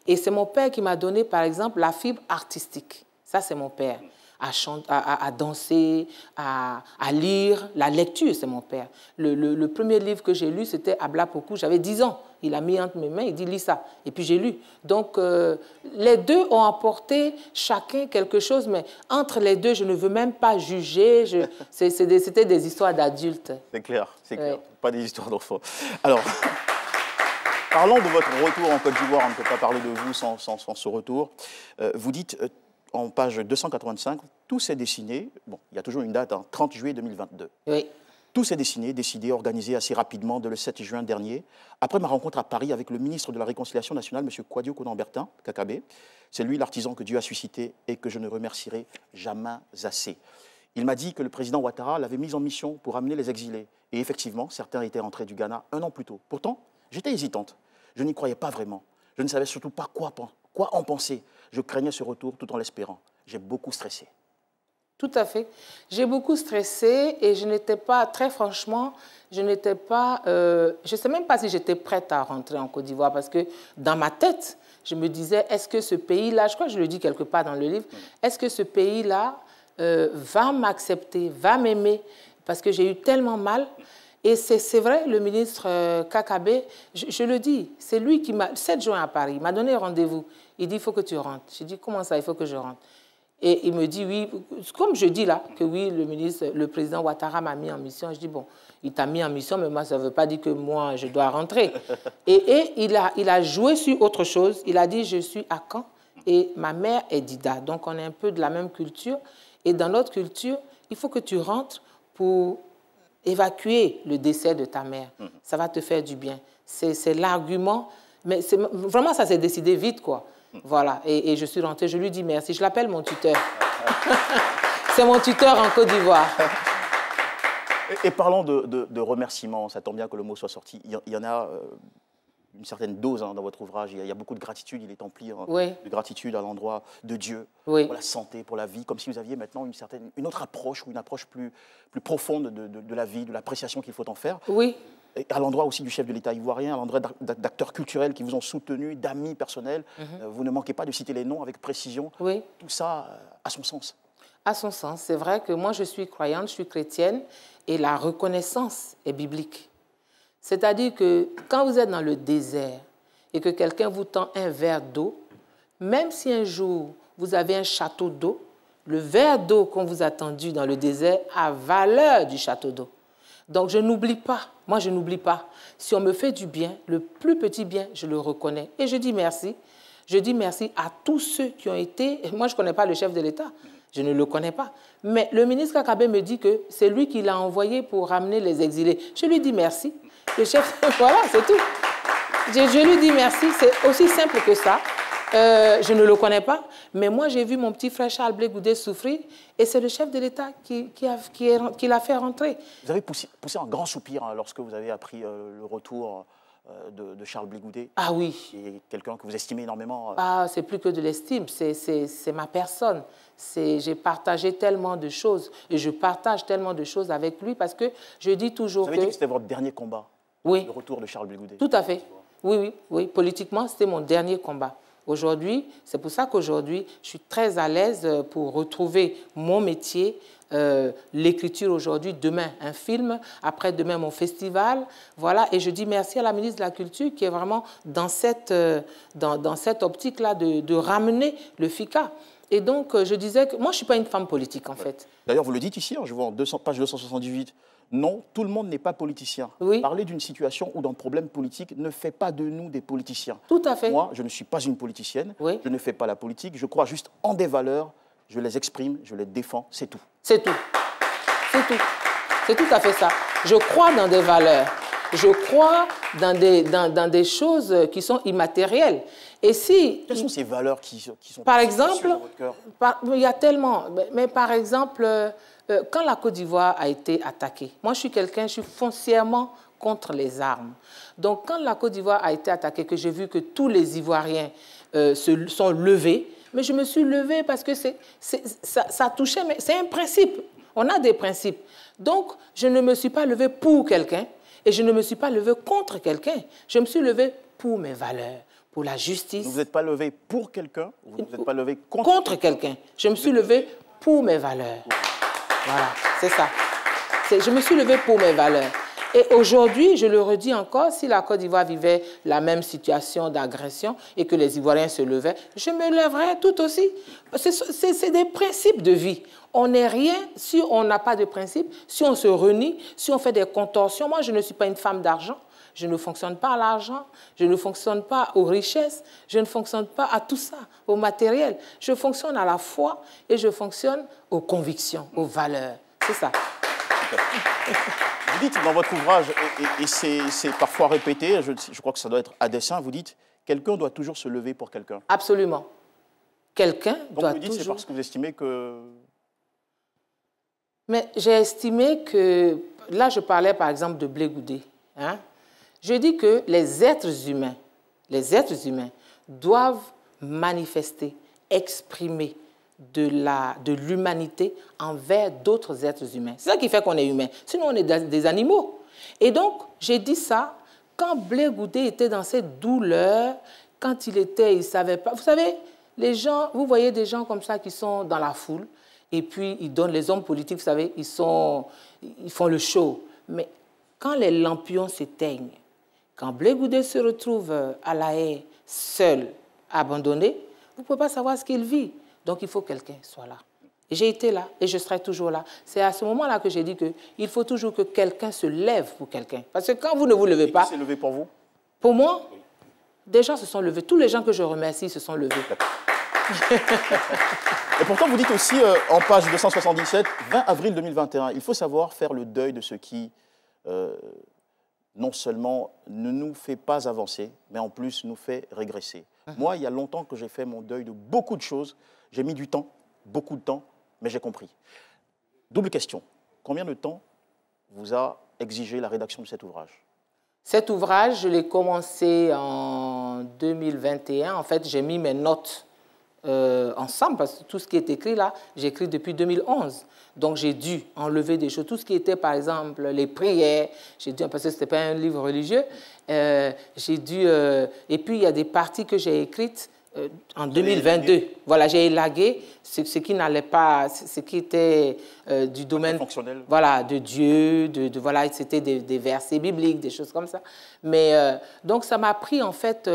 Et c'est mon père qui m'a donné, par exemple, la fibre artistique. Ça, c'est mon père. À danser, à lire. La lecture, c'est mon père. Le premier livre que j'ai lu, c'était Abla Poku. J'avais 10 ans. Il a mis entre mes mains, il dit « lis ça ». Et puis j'ai lu. Donc, les deux ont apporté chacun quelque chose, mais entre les deux, je ne veux même pas juger. C'était des histoires d'adultes. C'est clair, pas des histoires d'enfants. Alors, parlons de votre retour en Côte d'Ivoire. On ne peut pas parler de vous sans ce retour. Vous dites... en page 285, tout s'est dessiné, bon, il y a toujours une date, 30 juillet 2022. Oui. Tout s'est dessiné, décidé, organisé assez rapidement dès le 7 juin dernier, après ma rencontre à Paris avec le ministre de la Réconciliation nationale, M. Kouadio Konan-Bertin, Kakabé. C'est lui l'artisan que Dieu a suscité et que je ne remercierai jamais assez. Il m'a dit que le président Ouattara l'avait mis en mission pour amener les exilés. Et effectivement, certains étaient rentrés du Ghana 1 an plus tôt. Pourtant, j'étais hésitante. Je n'y croyais pas vraiment. Je ne savais surtout pas quoi en penser. Je craignais ce retour tout en l'espérant. J'ai beaucoup stressé. Tout à fait. J'ai beaucoup stressé et je n'étais pas, très franchement, je n'étais pas... je ne sais même pas si j'étais prête à rentrer en Côte d'Ivoire parce que dans ma tête, je me disais, est-ce que ce pays-là, je crois que je le dis quelque part dans le livre, est-ce que ce pays-là va m'accepter, va m'aimer, parce que j'ai eu tellement mal. Et c'est vrai, le ministre Kakabe, je le dis, c'est lui qui m'a, 7 juin à Paris, il m'a donné rendez-vous. Il dit, il faut que tu rentres. J'ai dit, comment ça, il faut que je rentre? Et il me dit, oui, comme je dis là, que oui, le président Ouattara m'a mis en mission. Je dis, bon, il t'a mis en mission, mais moi, ça ne veut pas dire que moi, je dois rentrer. Et il a joué sur autre chose. Il a dit, je suis à Caen et ma mère est d'Ida. Donc, on est un peu de la même culture. Et dans notre culture, il faut que tu rentres pour évacuer le décès de ta mère. Ça va te faire du bien. C'est l'argument. Mais vraiment, ça s'est décidé vite, quoi. Voilà. Et je suis rentrée, je lui dis merci. Je l'appelle mon tuteur. C'est mon tuteur en Côte d'Ivoire. Et parlons de remerciements. Ça tombe bien que le mot soit sorti. Il y en a une certaine dose dans votre ouvrage. Il y a beaucoup de gratitude. Il est empli de gratitude à l'endroit de Dieu, pour la santé, pour la vie, comme si vous aviez maintenant une autre approche ou une approche plus profonde de la vie, de l'appréciation qu'il faut en faire. Oui. Et à l'endroit aussi du chef de l'État ivoirien, à l'endroit d'acteurs culturels qui vous ont soutenu, d'amis personnels. Vous ne manquez pas de citer les noms avec précision. Oui. Tout ça a son sens. À son sens. C'est vrai que moi, je suis croyante, je suis chrétienne, et la reconnaissance est biblique. C'est-à-dire que quand vous êtes dans le désert et que quelqu'un vous tend un verre d'eau, même si un jour vous avez un château d'eau, le verre d'eau qu'on vous a tendu dans le désert a valeur du château d'eau. Donc, je n'oublie pas. Moi, je n'oublie pas. Si on me fait du bien, le plus petit bien, je le reconnais. Et je dis merci. Je dis merci à tous ceux qui ont été... Moi, je ne connais pas le chef de l'État. Je ne le connais pas. Mais le ministre Kakabe me dit que c'est lui qui l'a envoyé pour ramener les exilés. Je lui dis merci. Le chef... Voilà, c'est tout. Je lui dis merci. C'est aussi simple que ça. Je ne le connais pas, mais moi j'ai vu mon petit frère Charles Blé Goudé souffrir et c'est le chef de l'État qui l'a fait rentrer. Vous avez poussé un grand soupir lorsque vous avez appris le retour de Charles Blé Goudé. Ah oui. Et quelqu'un que vous estimez énormément. Ah, c'est plus que de l'estime, c'est ma personne. J'ai partagé tellement de choses et je partage tellement de choses avec lui parce que je dis toujours Vous avez dit que c'était votre dernier combat, oui. Le retour de Charles Blé Goudé. Tout à fait. Oui. Politiquement, c'était mon dernier combat. Aujourd'hui, c'est pour ça qu'aujourd'hui, je suis très à l'aise pour retrouver mon métier, l'écriture aujourd'hui, demain un film, après-demain mon festival. Voilà, et je dis merci à la ministre de la Culture qui est vraiment dans cette optique-là de ramener le FICA. Et donc, je disais que moi, je ne suis pas une femme politique, en fait. D'ailleurs, vous le dites ici, je vois en page 278, non, tout le monde n'est pas politicien. Oui. Parler d'une situation ou d'un problème politique ne fait pas de nous des politiciens. Tout à fait. Moi, je ne suis pas une politicienne, oui. Je ne fais pas la politique, je crois juste en des valeurs, je les exprime, je les défends, c'est tout. C'est tout. C'est tout. C'est tout à fait ça. Je crois dans des valeurs. Je crois dans des choses qui sont immatérielles. Et si... Quelles sont ces valeurs qui sont par exemple, dans votre cœur? Il y a tellement... Mais par exemple, quand la Côte d'Ivoire a été attaquée, moi je suis foncièrement contre les armes. Donc quand la Côte d'Ivoire a été attaquée, que j'ai vu que tous les Ivoiriens se sont levés, mais je me suis levée parce que ça touchait... Mais c'est un principe. On a des principes. Donc je ne me suis pas levée pour quelqu'un et je ne me suis pas levée contre quelqu'un. Je me suis levée pour mes valeurs, pour la justice. Vous n'êtes pas levé pour quelqu'un, vous n'êtes pas levé contre quelqu'un. Je me suis levée pour mes valeurs. Voilà, c'est ça. Je me suis levée pour mes valeurs. Et aujourd'hui, je le redis encore, si la Côte d'Ivoire vivait la même situation d'agression et que les Ivoiriens se levaient, je me lèverais tout aussi. C'est des principes de vie. On n'est rien si on n'a pas de principes, si on se renie, si on fait des contorsions. Moi, je ne suis pas une femme d'argent. Je ne fonctionne pas à l'argent, je ne fonctionne pas aux richesses, je ne fonctionne pas à tout ça, au matériel. Je fonctionne à la foi et je fonctionne aux convictions, aux valeurs. C'est ça. Vous dites dans votre ouvrage, et c'est parfois répété, je crois que ça doit être à dessein, vous dites « quelqu'un doit toujours se lever pour quelqu'un ». Absolument. Quelqu'un doit vous dites toujours... c'est parce que vous estimez que... Mais j'ai estimé que... Là, je parlais par exemple de Blé Goudé. Hein? Je dis que les êtres humains doivent manifester, exprimer de l'humanité envers d'autres êtres humains. C'est ça qui fait qu'on est humain. Sinon, on est des animaux. Et donc, j'ai dit ça quand Blé Goudé était dans cette douleur, quand il ne savait pas. Vous savez, les gens, vous voyez des gens comme ça qui sont dans la foule Et puis, ils donnent les hommes politiques, vous savez, ils font le show. Mais quand les lampions s'éteignent, quand Blé Goudé se retrouve à La Haye, seul, abandonné, vous ne pouvez pas savoir ce qu'il vit. Donc, il faut que quelqu'un soit là. Et j'ai été là et je serai toujours là. C'est à ce moment-là que j'ai dit qu'il faut toujours que quelqu'un se lève pour quelqu'un. Parce que quand vous ne vous levez pas... Qui s'est levé pour vous? Pour moi, des gens se sont levés. Tous les gens que je remercie se sont levés. Et pourtant, vous dites aussi, en page 277, 20 avril 2021, il faut savoir faire le deuil de ce qui, non seulement ne nous fait pas avancer, mais en plus nous fait régresser. Moi, il y a longtemps que j'ai fait mon deuil de beaucoup de choses. J'ai mis du temps, beaucoup de temps, mais j'ai compris. Double question. Combien de temps vous a exigé la rédaction de cet ouvrage? Cet ouvrage, je l'ai commencé en 2021. En fait, j'ai mis mes notes ensemble, parce que tout ce qui est écrit là, j'ai écrit depuis 2011. Donc, j'ai dû enlever des choses. Tout ce qui était, par exemple, les prières, j'ai dû, parce que ce n'était pas un livre religieux, j'ai dû... et puis, il y a des parties que j'ai écrites en 2022. Voilà, j'ai élagué ce qui n'allait pas, ce qui était du domaine fonctionnel. Voilà, de Dieu, voilà, c'était des versets bibliques, des choses comme ça. Mais donc, ça m'a pris, en fait...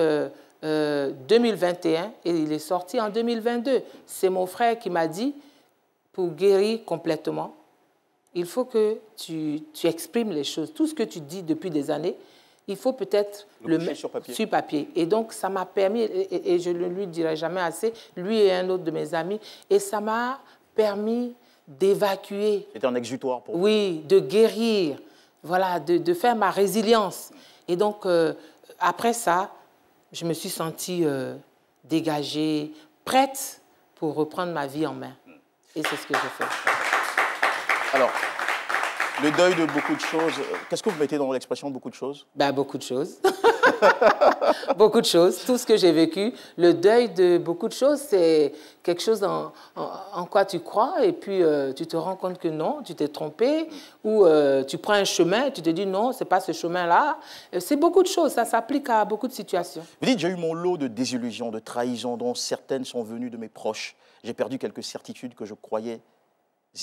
2021 et il est sorti en 2022. C'est mon frère qui m'a dit, pour guérir complètement, il faut que tu exprimes les choses. Tout ce que tu dis depuis des années, il faut peut-être le mettre sur papier. Et donc, ça m'a permis, et je ne lui dirai jamais assez, lui et un autre de mes amis, et ça m'a permis d'évacuer. C'était un exutoire pour vous. Oui, de guérir, voilà, de faire ma résilience. Et donc, après ça, je me suis sentie dégagée, prête pour reprendre ma vie en main. Et c'est ce que j'ai fait. Alors, le deuil de beaucoup de choses, qu'est-ce que vous mettez dans l'expression beaucoup de choses? Ben, beaucoup de choses. Beaucoup de choses. Tout ce que j'ai vécu, le deuil de beaucoup de choses, c'est quelque chose en quoi tu crois et puis tu te rends compte que non, tu t'es trompé ou tu prends un chemin et tu te dis non, ce n'est pas ce chemin-là. C'est beaucoup de choses. Ça s'applique à beaucoup de situations. Vous dites, j'ai eu mon lot de désillusions, de trahisons, dont certaines sont venues de mes proches. J'ai perdu quelques certitudes que je croyais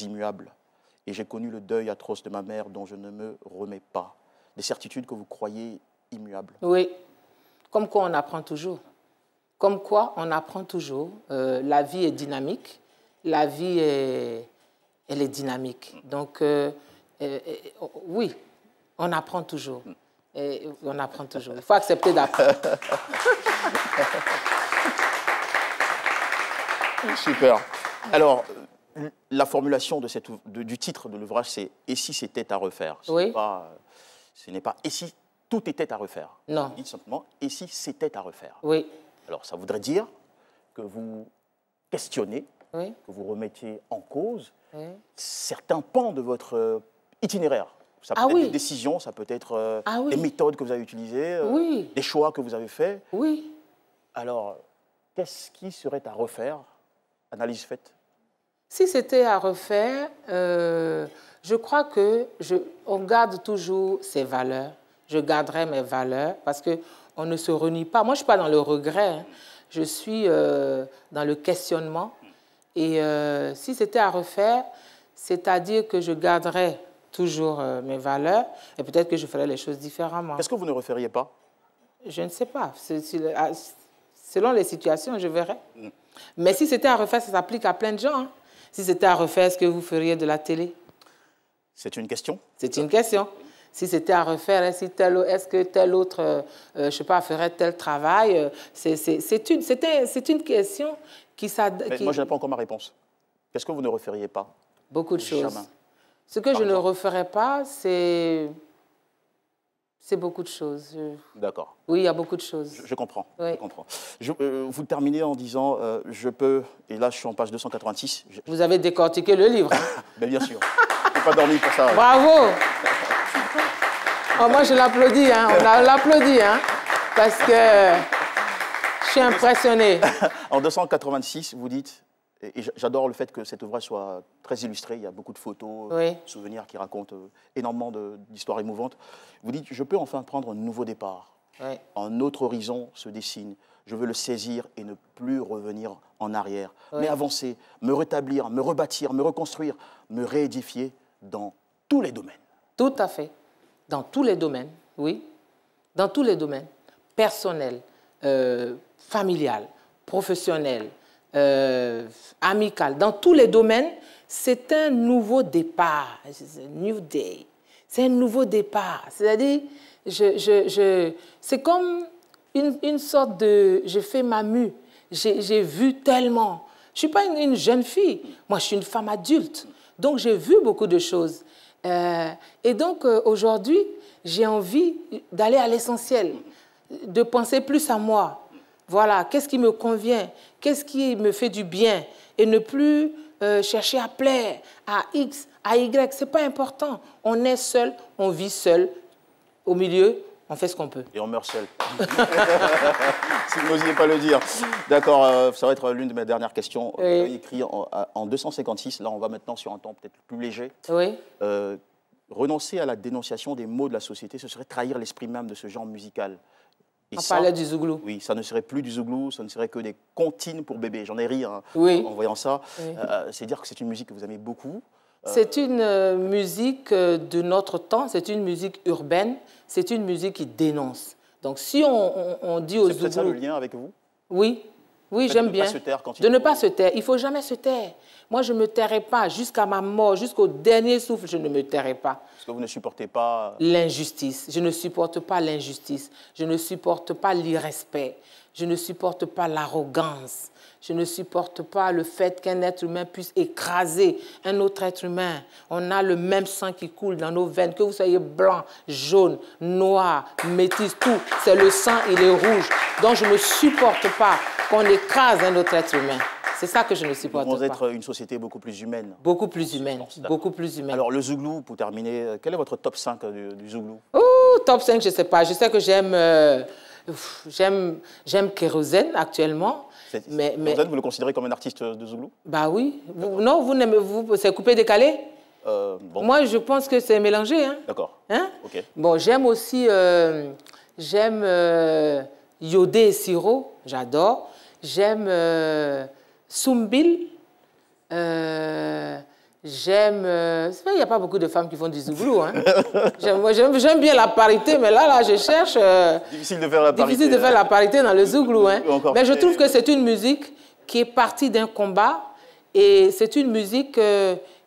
immuables. Et j'ai connu le deuil atroce de ma mère dont je ne me remets pas. Des certitudes que vous croyez immuables. Oui. Comme quoi on apprend toujours. Comme quoi on apprend toujours. La vie est dynamique. La vie elle est dynamique. Donc, oui, on apprend toujours. Et on apprend toujours. Il faut accepter d'apprendre. Super. Alors, la formulation du titre de l'ouvrage, c'est « Et si c'était à refaire ». Oui. Ce n'est pas « Et si tout était à refaire ». Non. Dites simplement « Et si c'était à refaire ». Oui. Alors, ça voudrait dire que vous questionnez, oui, que vous remettiez en cause, oui, certains pans de votre itinéraire. Ça peut être des décisions, ça peut être des méthodes que vous avez utilisées, oui, des choix que vous avez faits. Oui. Alors, qu'est-ce qui serait à refaire? Analyse faite. Si c'était à refaire, je crois qu'on garde toujours ses valeurs. Je garderai mes valeurs parce qu'on ne se renie pas. Moi, je ne suis pas dans le regret. Hein. Je suis dans le questionnement. Et si c'était à refaire, c'est-à-dire que je garderais toujours mes valeurs et peut-être que je ferais les choses différemment. Qu'est-ce que vous ne referiez pas? Je ne sais pas. Selon les situations, je verrai. Mais si c'était à refaire, ça s'applique à plein de gens. Hein. Si c'était à refaire, est-ce que vous feriez de la télé? C'est une question. C'est une question. Si c'était à refaire, est-ce que tel autre, je ne sais pas, ferait tel travail? C'est une question qui... Moi, je n'ai pas encore ma réponse. Qu'est-ce que vous ne referiez pas? Beaucoup de choses. Jamais. Ce que je ne referais pas, c'est beaucoup de choses. D'accord. Oui, il y a beaucoup de choses. Je comprends. Oui. Je comprends. Vous terminez en disant, je peux, et là je suis en page 286. Vous avez décortiqué le livre. Mais bien sûr. Je n'ai pas dormi pour ça. Bravo. Oh, moi, je l'applaudis. Hein. On l'applaudit. Hein, parce que je suis impressionnée. En 286, vous dites, et j'adore le fait que cet ouvrage soit très illustré, il y a beaucoup de photos, souvenirs qui racontent énormément d'histoires émouvantes. Vous dites, je peux enfin prendre un nouveau départ. Oui. Un autre horizon se dessine. je veux le saisir et ne plus revenir en arrière, mais avancer, me rétablir, me rebâtir, me reconstruire, me réédifier dans tous les domaines. Tout à fait. Dans tous les domaines, oui. Dans tous les domaines. Personnel, familial, professionnel, amical. Dans tous les domaines, c'est un nouveau départ. C'est un new day. C'est un nouveau départ. C'est-à-dire, c'est comme une sorte de... Je fais ma mue. J'ai vu tellement. Je ne suis pas une jeune fille. Moi, je suis une femme adulte. Donc, j'ai vu beaucoup de choses. Et donc, aujourd'hui, j'ai envie d'aller à l'essentiel, de penser plus à moi. Voilà, qu'est-ce qui me convient? Qu'est-ce qui me fait du bien? Et ne plus chercher à plaire à X, à Y. Ce n'est pas important. On est seul, on vit seul. Au milieu, on fait ce qu'on peut. Et on meurt seul. Si vous n'osiez pas le dire. D'accord, ça va être l'une de mes dernières questions. Vous avez écrit en 256, là on va maintenant sur un ton peut-être plus léger. Oui. Renoncer à la dénonciation des maux de la société, ce serait trahir l'esprit même de ce genre musical. Et on parlait du zouglou. Oui, ça ne serait plus du zouglou, ça ne serait que des comptines pour bébés. J'en ai ri en voyant ça. Oui. C'est dire que c'est une musique que vous aimez beaucoup. C'est une musique de notre temps, c'est une musique urbaine, c'est une musique qui dénonce. Donc si on dit aux zouglous... C'est peut-être ça le lien avec vous? Oui, oui, j'aime bien. De ne pas se taire quand il De ne pas se taire. Il ne faut jamais se taire. Moi, je ne me tairai pas. Jusqu'à ma mort, jusqu'au dernier souffle, je ne me tairai pas. Parce que vous ne supportez pas... L'injustice. Je ne supporte pas l'injustice. Je ne supporte pas l'irrespect. Je ne supporte pas l'arrogance. Je ne supporte pas le fait qu'un être humain puisse écraser un autre être humain. On a le même sang qui coule dans nos veines, que vous soyez blanc, jaune, noir, métis, tout. C'est le sang, il est rouge. Donc je ne supporte pas qu'on écrase un autre être humain. C'est ça que je ne supporte pas. Nous devons être une société beaucoup plus humaine. Beaucoup plus humaine, beaucoup plus humaine. Alors le zouglou, pour terminer, quel est votre top 5 du zouglou? Top 5, je ne sais pas. Je sais que j'aime Kérosène actuellement. Mais vous le considérez comme un artiste de zouglou? Bah oui. Non, vous n'aimez c'est coupé décalé? Bon. Moi, je pense que c'est mélangé. Hein. D'accord. Hein? Ok. Bon, j'aime aussi Yodé et Siro, j'adore. J'aime Soumbil. J'aime... il n'y a pas beaucoup de femmes qui font du zouglou. Hein. J'aime bien la parité, mais là, je cherche... difficile de faire la parité. Difficile de faire la parité dans le zouglou. Hein. Mais je trouve que c'est une musique qui est partie d'un combat et c'est une musique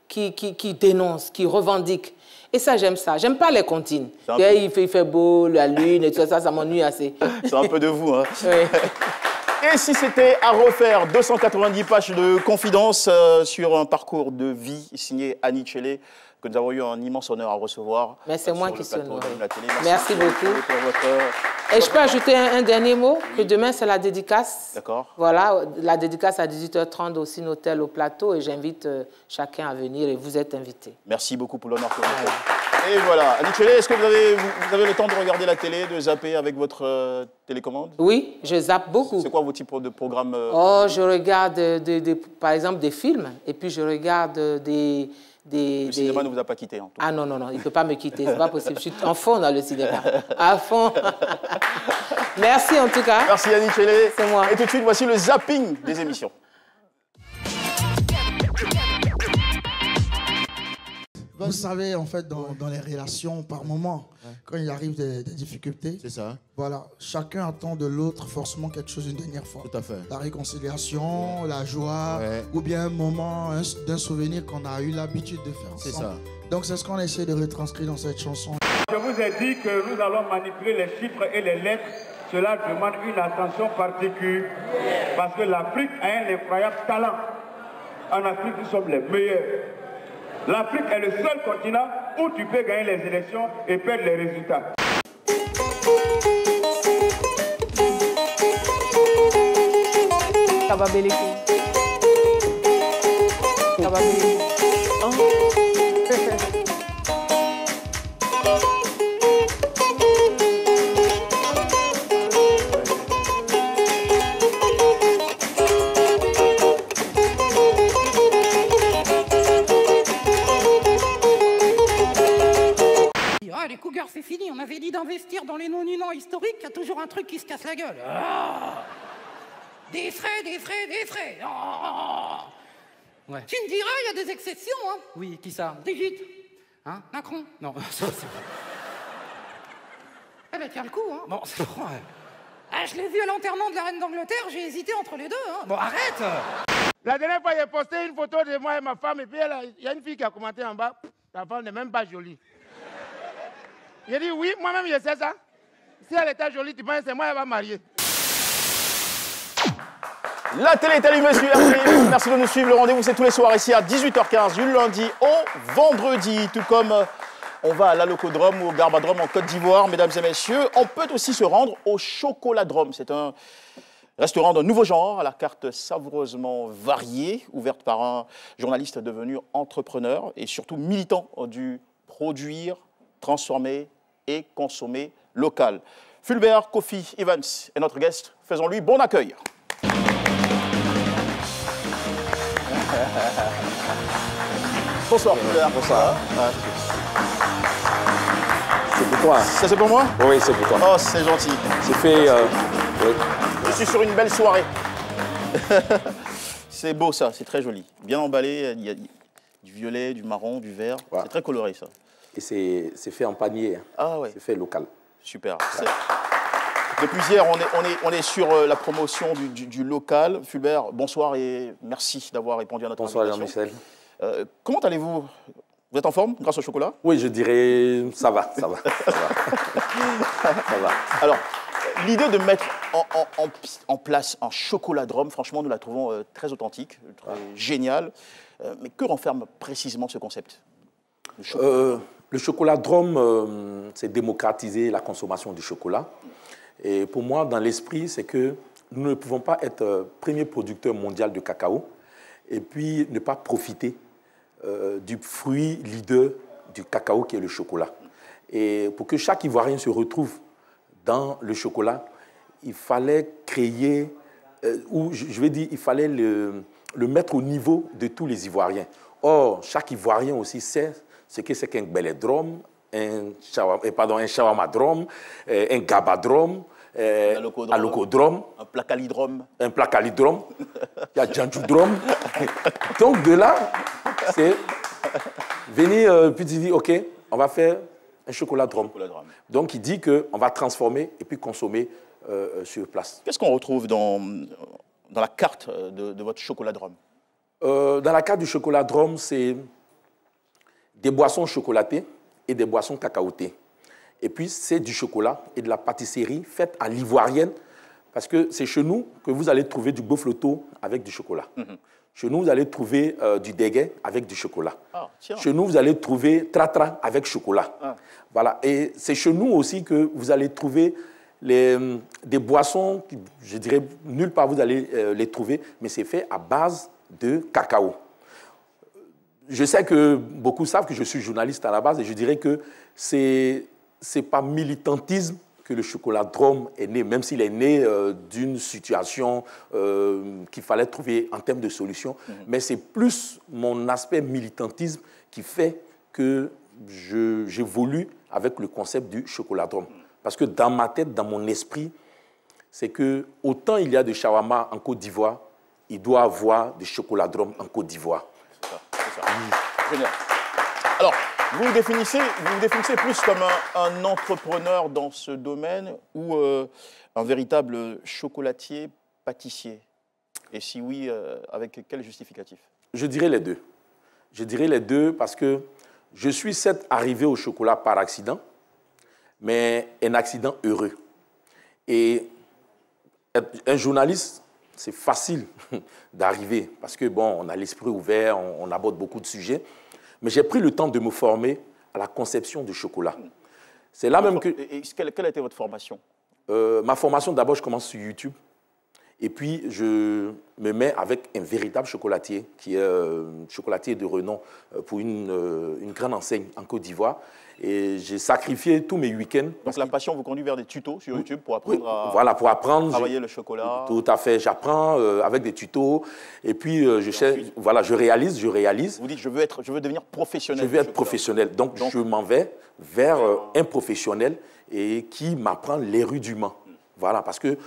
qui dénonce, qui revendique. Et ça, j'aime ça. J'aime pas les comptines. Il fait beau, la lune et tout ça, ça m'ennuie assez. C'est un peu de vous. Hein. Oui. Et si c'était à refaire 290 pages de confidences sur un parcours de vie signé Annie Tchélé, que nous avons eu un immense honneur à recevoir. Mais c'est moi qui suis honorée. Merci beaucoup. Et je peux ajouter un dernier mot, que demain c'est la dédicace. D'accord. Voilà, la dédicace à 18h30 au Cinotel au plateau et j'invite chacun à venir et vous êtes invités. Merci beaucoup pour l'honneur que vous avez. Et voilà. Annie Tchélé, est-ce que vous avez le temps de regarder la télé, de zapper avec votre télécommande? Oui, je zappe beaucoup. C'est quoi vos types de programmes? Je regarde par exemple des films et puis je regarde le cinéma ne vous a pas quitté en tout cas. Ah non, il ne peut pas me quitter, c'est pas possible. Je suis en fond dans le cinéma, à fond. Merci en tout cas. Merci Annie Tchélé. C'est moi. Et tout de suite, voici le zapping des émissions. Vous savez, en fait, dans les relations, par moment, quand il arrive des difficultés, c'est ça. Voilà, chacun attend de l'autre forcément quelque chose une dernière fois. Tout à fait. La réconciliation, la joie, ou bien un moment d'un souvenir qu'on a eu l'habitude de faire ensemble. C'est ça. Donc c'est ce qu'on essaie de retranscrire dans cette chanson. Je vous ai dit que nous allons manipuler les chiffres et les lettres. Cela demande une attention particulière. Parce que l'Afrique a un incroyable talent. En Afrique, nous sommes les meilleurs. L'Afrique est le seul continent où tu peux gagner les élections et perdre les résultats. Kababeleki. Kababeleki. Les cougars, c'est fini. On avait dit d'investir dans les non-unants historiques, il y a toujours un truc qui se casse la gueule. Ah, des frais, des frais, des frais. Ah. Ouais. Tu me diras, il y a des exceptions, hein. Oui, qui ça? Brigitte. Hein? Macron. Non, ça c'est pas... Eh ben, tiens le coup, hein. Bon, c'est bon, ouais. Ah, je l'ai vu à l'enterrement de la reine d'Angleterre, j'ai hésité entre les deux, hein. Bon, arrête. La dernière fois, j'ai posté une photo de moi et ma femme, et puis il y a une fille qui a commenté en bas, ta femme n'est même pas jolie. J'ai dit, oui, moi-même, je sais ça. Si elle était jolie, tu penses que c'est moi, elle va marier. La télé est allumée sur RTI. Merci de nous suivre. Le rendez-vous, c'est tous les soirs ici à 18h15, du lundi au vendredi. Tout comme on va à l'Alocodrome ou au Garbadrome en Côte d'Ivoire, mesdames et messieurs, on peut aussi se rendre au Chocoladrome. C'est un restaurant d'un nouveau genre, à la carte savoureusement variée, ouverte par un journaliste devenu entrepreneur et surtout militant du produire, transformer et consommer local. Fulbert Kofi Evans est notre guest. Faisons-lui bon accueil. Bonsoir Fulbert. Bonsoir. C'est pour toi. Ça c'est pour moi? Oui, c'est pour toi. Oh, c'est gentil. C'est fait... oui. Je suis sur une belle soirée. C'est beau ça, c'est très joli. Bien emballé, il y a du violet, du marron, du vert. Ouais. C'est très coloré ça. Et c'est fait en panier. Ah ouais. C'est fait local. Super. Ouais. Depuis hier, on est sur la promotion du local. Fulbert, bonsoir et merci d'avoir répondu à notre invitation. Bonsoir Jean-Michel. Comment allez-vous? Vous êtes en forme grâce au chocolat? Oui, je dirais ça va, ça va. Ça va. Alors, l'idée de mettre en place un chocoladrome, franchement, nous la trouvons très authentique, très géniale. Mais que renferme précisément ce concept? Le chocoladrome, c'est démocratiser la consommation du chocolat. Et pour moi, dans l'esprit, c'est que nous ne pouvons pas être premier producteur mondial de cacao et puis ne pas profiter du fruit leader du cacao qui est le chocolat. Et pour que chaque Ivoirien se retrouve dans le chocolat, il fallait créer, ou je vais dire, il fallait le mettre au niveau de tous les Ivoiriens. Or, chaque Ivoirien aussi sait ce que c'est qu'un beledrome, un shawarmadrome, un gabadrome, un alocodrome, un placalidrome. Un placalidrome, il y a djanjoudrome. Donc de là, c'est venir, puis tu dis, OK, on va faire un chocoladrome. Donc il dit qu'on va transformer et puis consommer sur place. Qu'est-ce qu'on retrouve dans la carte de votre chocoladrome? Dans la carte du chocoladrome, c'est des boissons chocolatées et des boissons cacaotées. Et puis, c'est du chocolat et de la pâtisserie faite à l'ivoirienne, parce que c'est chez nous que vous allez trouver du bofloto avec du chocolat. Chez nous, vous allez trouver du déguet avec du chocolat. Chez nous, vous allez trouver tratra avec chocolat. Voilà. Et c'est chez nous aussi que vous allez trouver des boissons, je dirais, nulle part vous allez les trouver, mais c'est fait à base de cacao. Je sais que beaucoup savent que je suis journaliste à la base et je dirais que c'est par militantisme que le chocoladrome est né, même s'il est né d'une situation qu'il fallait trouver en termes de solution. Mais c'est plus mon aspect militantisme qui fait que j'évolue avec le concept du chocoladrome. Parce que dans ma tête, dans mon esprit, c'est que autant il y a de shawarma en Côte d'Ivoire, il doit y avoir des chocoladromes en Côte d'Ivoire. C'est ça. Génial. Alors, vous vous définissez plus comme un entrepreneur dans ce domaine ou un véritable chocolatier, pâtissier? Et si oui, avec quel justificatif? Je dirais les deux. Je dirais les deux parce que je suis certes arrivé au chocolat par accident, mais un accident heureux. Et un journaliste, c'est facile d'arriver parce que, bon, on a l'esprit ouvert, on aborde beaucoup de sujets. Mais j'ai pris le temps de me former à la conception du chocolat. C'est là même que... Et quelle a été votre formation? Ma formation, d'abord, je commence sur YouTube. Et puis, je me mets avec un véritable chocolatier, qui est chocolatier de renom pour une grande enseigne en Côte d'Ivoire. Et j'ai sacrifié tous mes week-ends. Donc la passion vous conduit vers des tutos sur YouTube pour apprendre à voilà, pour apprendre, travailler le chocolat. Tout à fait. J'apprends avec des tutos. Et puis, voilà, je réalise. Vous dites, je veux devenir professionnel. Je veux être professionnel. Donc, je m'en vais vers un professionnel et qui m'apprend les rudiments. Voilà, parce que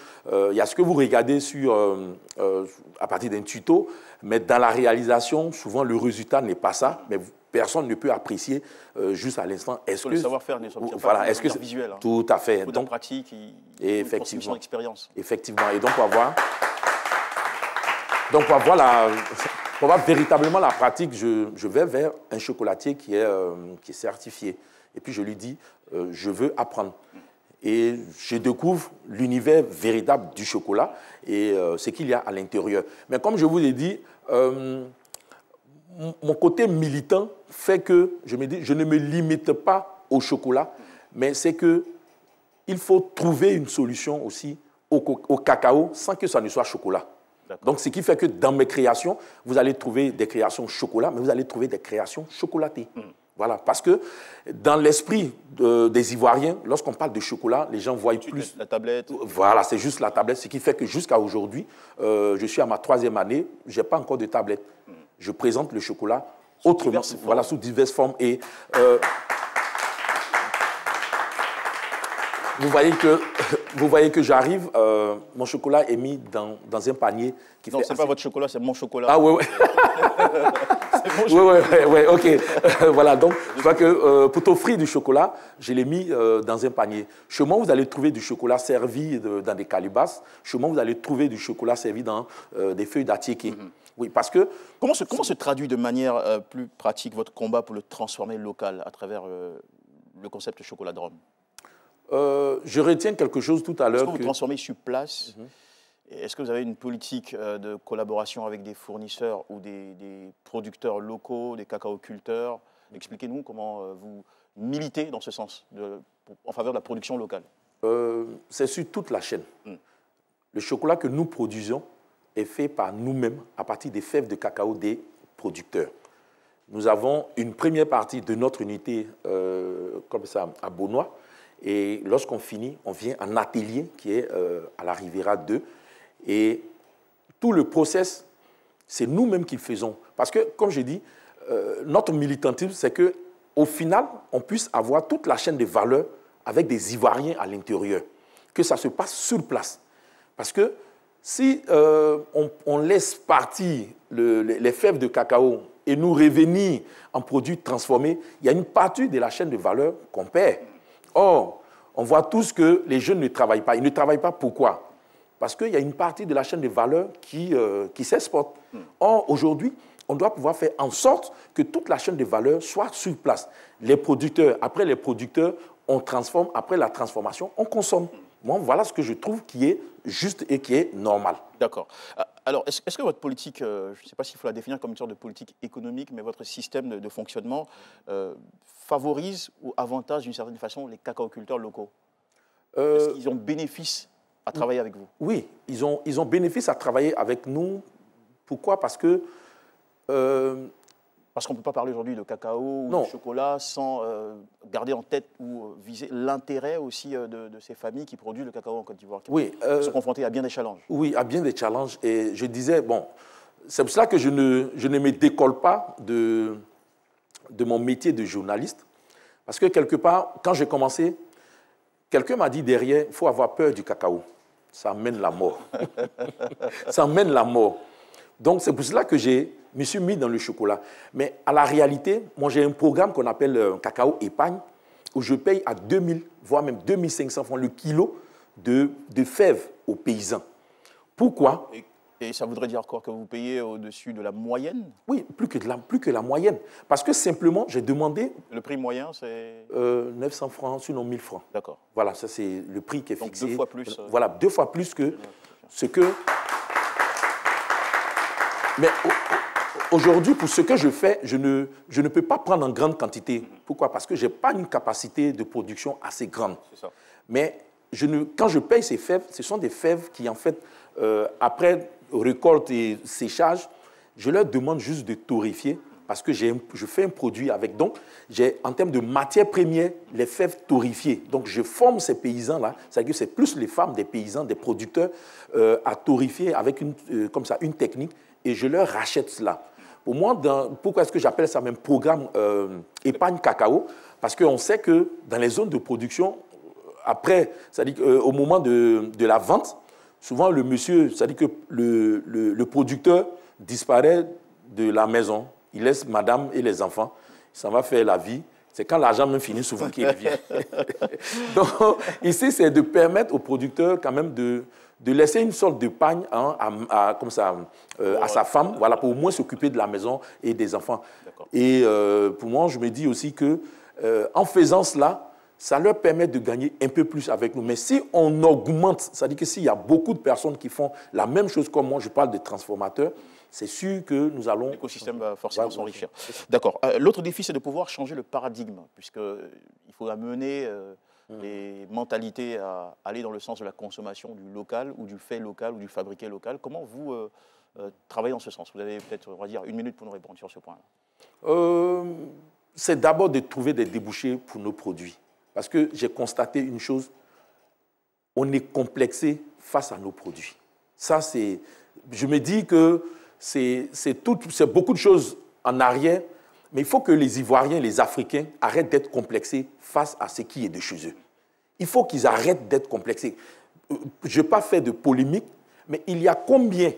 y a ce que vous regardez à partir d'un tuto, mais dans la réalisation, souvent, le résultat n'est pas ça. Mais personne ne peut apprécier juste à l'instant. Est-ce que le savoir-faire n'est voilà, est-ce que visuel. Hein. Tout à fait. Donc pratique, effectivement, expérience. Effectivement. Et donc on va voir véritablement la pratique. Je vais vers un chocolatier qui est certifié. Et puis je lui dis, je veux apprendre. Et je découvre l'univers véritable du chocolat et ce qu'il y a à l'intérieur. Mais comme je vous l'ai dit, mon côté militant fait que je me dis, je ne me limite pas au chocolat, mais c'est qu'il faut trouver une solution aussi au cacao sans que ça ne soit chocolat. Donc, ce qui fait que dans mes créations, vous allez trouver des créations chocolat, mais vous allez trouver des créations chocolatées. Voilà, parce que dans l'esprit des Ivoiriens, lorsqu'on parle de chocolat, les gens voient plus... La tablette. Voilà, c'est juste la tablette, ce qui fait que jusqu'à aujourd'hui, je suis à ma 3e année, je n'ai pas encore de tablette. Je présente le chocolat autrement, voilà, sous diverses formes. Et vous voyez que j'arrive, mon chocolat est mis dans un panier qui non, fait... Non, ce n'est pas votre chocolat, c'est mon chocolat. Ah oui. Oui, ok. Voilà, donc, je vois que pour t'offrir du chocolat, je l'ai mis dans un panier. Chez moi, vous allez trouver du chocolat servi dans des calebasses. Chez moi, vous allez trouver du chocolat servi dans des feuilles d'attiéké. Oui, parce que... Comment se traduit de manière plus pratique votre combat pour le transformer local à travers le concept chocolat de Rome? Je retiens quelque chose tout à l'heure. Est-ce que vous transformez sur place? Est-ce que vous avez une politique de collaboration avec des fournisseurs ou des producteurs locaux, des cacaoculteurs? Expliquez-nous comment vous militez dans ce sens, en faveur de la production locale. C'est sur toute la chaîne. Le chocolat que nous produisons est fait par nous-mêmes à partir des fèves de cacao des producteurs. Nous avons une première partie de notre unité comme ça à Beaunois. Et lorsqu'on finit, on vient en atelier qui est à la Riviera 2. Et tout le process, c'est nous-mêmes qui le faisons. Parce que, comme je dis, notre militantisme, c'est qu'au final, on puisse avoir toute la chaîne de valeur avec des Ivoiriens à l'intérieur. Que ça se passe sur place. Parce que si on laisse partir les fèves de cacao et nous revenir en produits transformés, il y a une partie de la chaîne de valeur qu'on perd. Or, on voit tous que les jeunes ne travaillent pas. Ils ne travaillent pas pourquoi? Parce qu'il y a une partie de la chaîne de valeur qui s'exporte. Or, aujourd'hui, on doit pouvoir faire en sorte que toute la chaîne de valeur soit sur place. Les producteurs, après les producteurs, on transforme. Après la transformation, on consomme. Moi, voilà ce que je trouve qui est juste et qui est normal. D'accord. Alors, est-ce que votre politique, je ne sais pas s'il faut la définir comme une sorte de politique économique, mais votre système de fonctionnement favorise ou avantage d'une certaine façon les cacaoculteurs locaux? Est-ce qu'ils ont bénéfice à travailler avec vous? Oui, ils ont bénéfice à travailler avec nous. Pourquoi? Parce que... Parce qu'on ne peut pas parler aujourd'hui de cacao ou de chocolat sans garder en tête ou viser l'intérêt aussi de ces familles qui produisent le cacao en Côte d'Ivoire, qui sont confrontées à bien des challenges. Oui, à bien des challenges. Et je disais, bon, c'est pour cela que je ne me décolle pas de mon métier de journaliste. Parce que quelque part, quand j'ai commencé, quelqu'un m'a dit derrière, il faut avoir peur du cacao. Ça amène la mort. Ça amène la mort. Donc, c'est pour cela que je me suis mis dans le chocolat. Mais à la réalité, moi, j'ai un programme qu'on appelle Cacao Épargne, où je paye à 2000, voire même 2500 francs le kilo de fèves aux paysans. Pourquoi? Et ça voudrait dire quoi? Que vous payez au-dessus de la moyenne? Oui, plus que la moyenne. Parce que simplement, j'ai demandé... Le prix moyen, c'est 900 francs, sinon 1000 francs. D'accord. Voilà, ça c'est le prix qui est fixé. Donc 2 fois plus. Voilà, 2 fois plus que ce que... Mais aujourd'hui, pour ce que je fais, je ne peux pas prendre en grande quantité. Pourquoi? Parce que je n'ai pas une capacité de production assez grande. C'est ça. Mais quand je paye ces fèves, ce sont des fèves qui, en fait, après récolte et séchage, je leur demande juste de torréfier parce que je fais un produit avec. Donc, j'ai en termes de matière première, les fèves torréfiées. Donc, je forme ces paysans-là, c'est-à-dire que c'est plus les femmes des paysans, des producteurs, à torréfier avec comme ça, une technique et je leur rachète cela. Pour moi, pourquoi est-ce que j'appelle ça même programme épargne cacao? Parce qu'on sait que dans les zones de production, après, c'est-à-dire qu'au moment de la vente, souvent le monsieur, c'est-à-dire que le producteur disparaît de la maison. Il laisse madame et les enfants. Il s'en va faire la vie. C'est quand l'argent même finit souvent qu'il revient. Donc, ici, c'est de permettre au producteur quand même de laisser une sorte de pagne comme ça, à sa femme, voilà, pour au moins s'occuper de la maison et des enfants. Et pour moi, je me dis aussi que en faisant cela, ça leur permet de gagner un peu plus avec nous. Mais si on augmente, c'est-à-dire que s'il y a beaucoup de personnes qui font la même chose comme moi, je parle de transformateurs, c'est sûr que nous allons... L'écosystème va forcément s'enrichir. D'accord. L'autre défi, c'est de pouvoir changer le paradigme, puisqu'il faut amener les mentalités à aller dans le sens de la consommation du local ou du fait local ou du fabriqué local. Comment vous travaillez dans ce sens? Vous avez peut-être, on va dire, 1 minute pour nous répondre sur ce point-là. C'est d'abord de trouver des débouchés pour nos produits. Parce que j'ai constaté une chose, on est complexé face à nos produits. Ça, c'est... Je me dis que c'est beaucoup de choses en arrière, mais il faut que les Ivoiriens, les Africains, arrêtent d'être complexés face à ce qui est de chez eux. Il faut qu'ils arrêtent d'être complexés. Je n'ai pas fait de polémique, mais il y a combien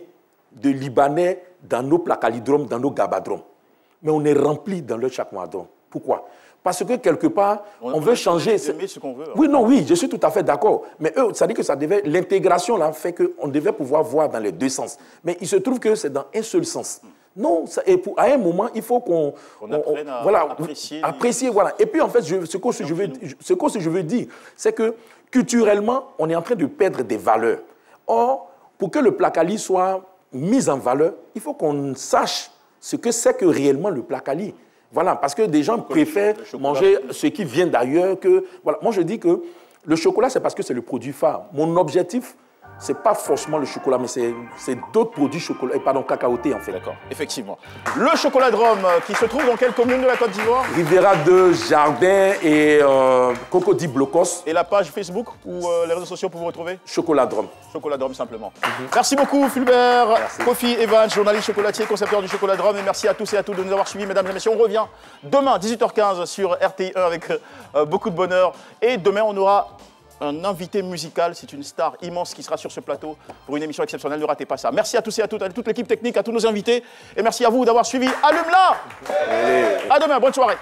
de Libanais dans nos placalidromes, dans nos gabadromes? Mais on est rempli dans le chakmadrome. Pourquoi? Parce que quelque part, on veut changer. Ce qu'on veut. Oui, non, oui, je suis tout à fait d'accord. Mais eux, ça dit que ça devait. L'intégration là fait qu'on devait pouvoir voir dans les deux sens. Mais il se trouve que c'est dans un seul sens. Non, à un moment, il faut qu'on apprenne à voilà, apprécier. Voilà. Et puis en fait, ce que je veux dire, c'est que culturellement, on est en train de perdre des valeurs. Or, pour que le placali soit mis en valeur, il faut qu'on sache ce que c'est que réellement le placali. Voilà, parce que des gens préfèrent manger ce qui vient d'ailleurs que... Voilà. Moi, je dis que le chocolat, c'est parce que c'est le produit phare. Mon objectif, ce n'est pas forcément le chocolat, mais c'est d'autres produits cacaotés, en fait. D'accord, effectivement. Le chocolat de Rome, qui se trouve dans quelle commune de la Côte d'Ivoire? Riviera de Jardin et Cocody Blocos. Et la page Facebook ou les réseaux sociaux pour vous retrouver? Chocolat de Rome. Chocolat de Rome, simplement. Merci beaucoup, Fulbert. Kofi Evans, journaliste chocolatier, concepteur du chocolat de Rome. Et merci à tous et à toutes de nous avoir suivis, mesdames et messieurs. On revient demain, 18h15, sur RTI 1 avec beaucoup de bonheur. Et demain, on aura un invité musical, c'est une star immense qui sera sur ce plateau pour une émission exceptionnelle, ne ratez pas ça. Merci à tous et à toutes, à toute l'équipe technique, à tous nos invités, et merci à vous d'avoir suivi Allume-la. À demain, bonne soirée.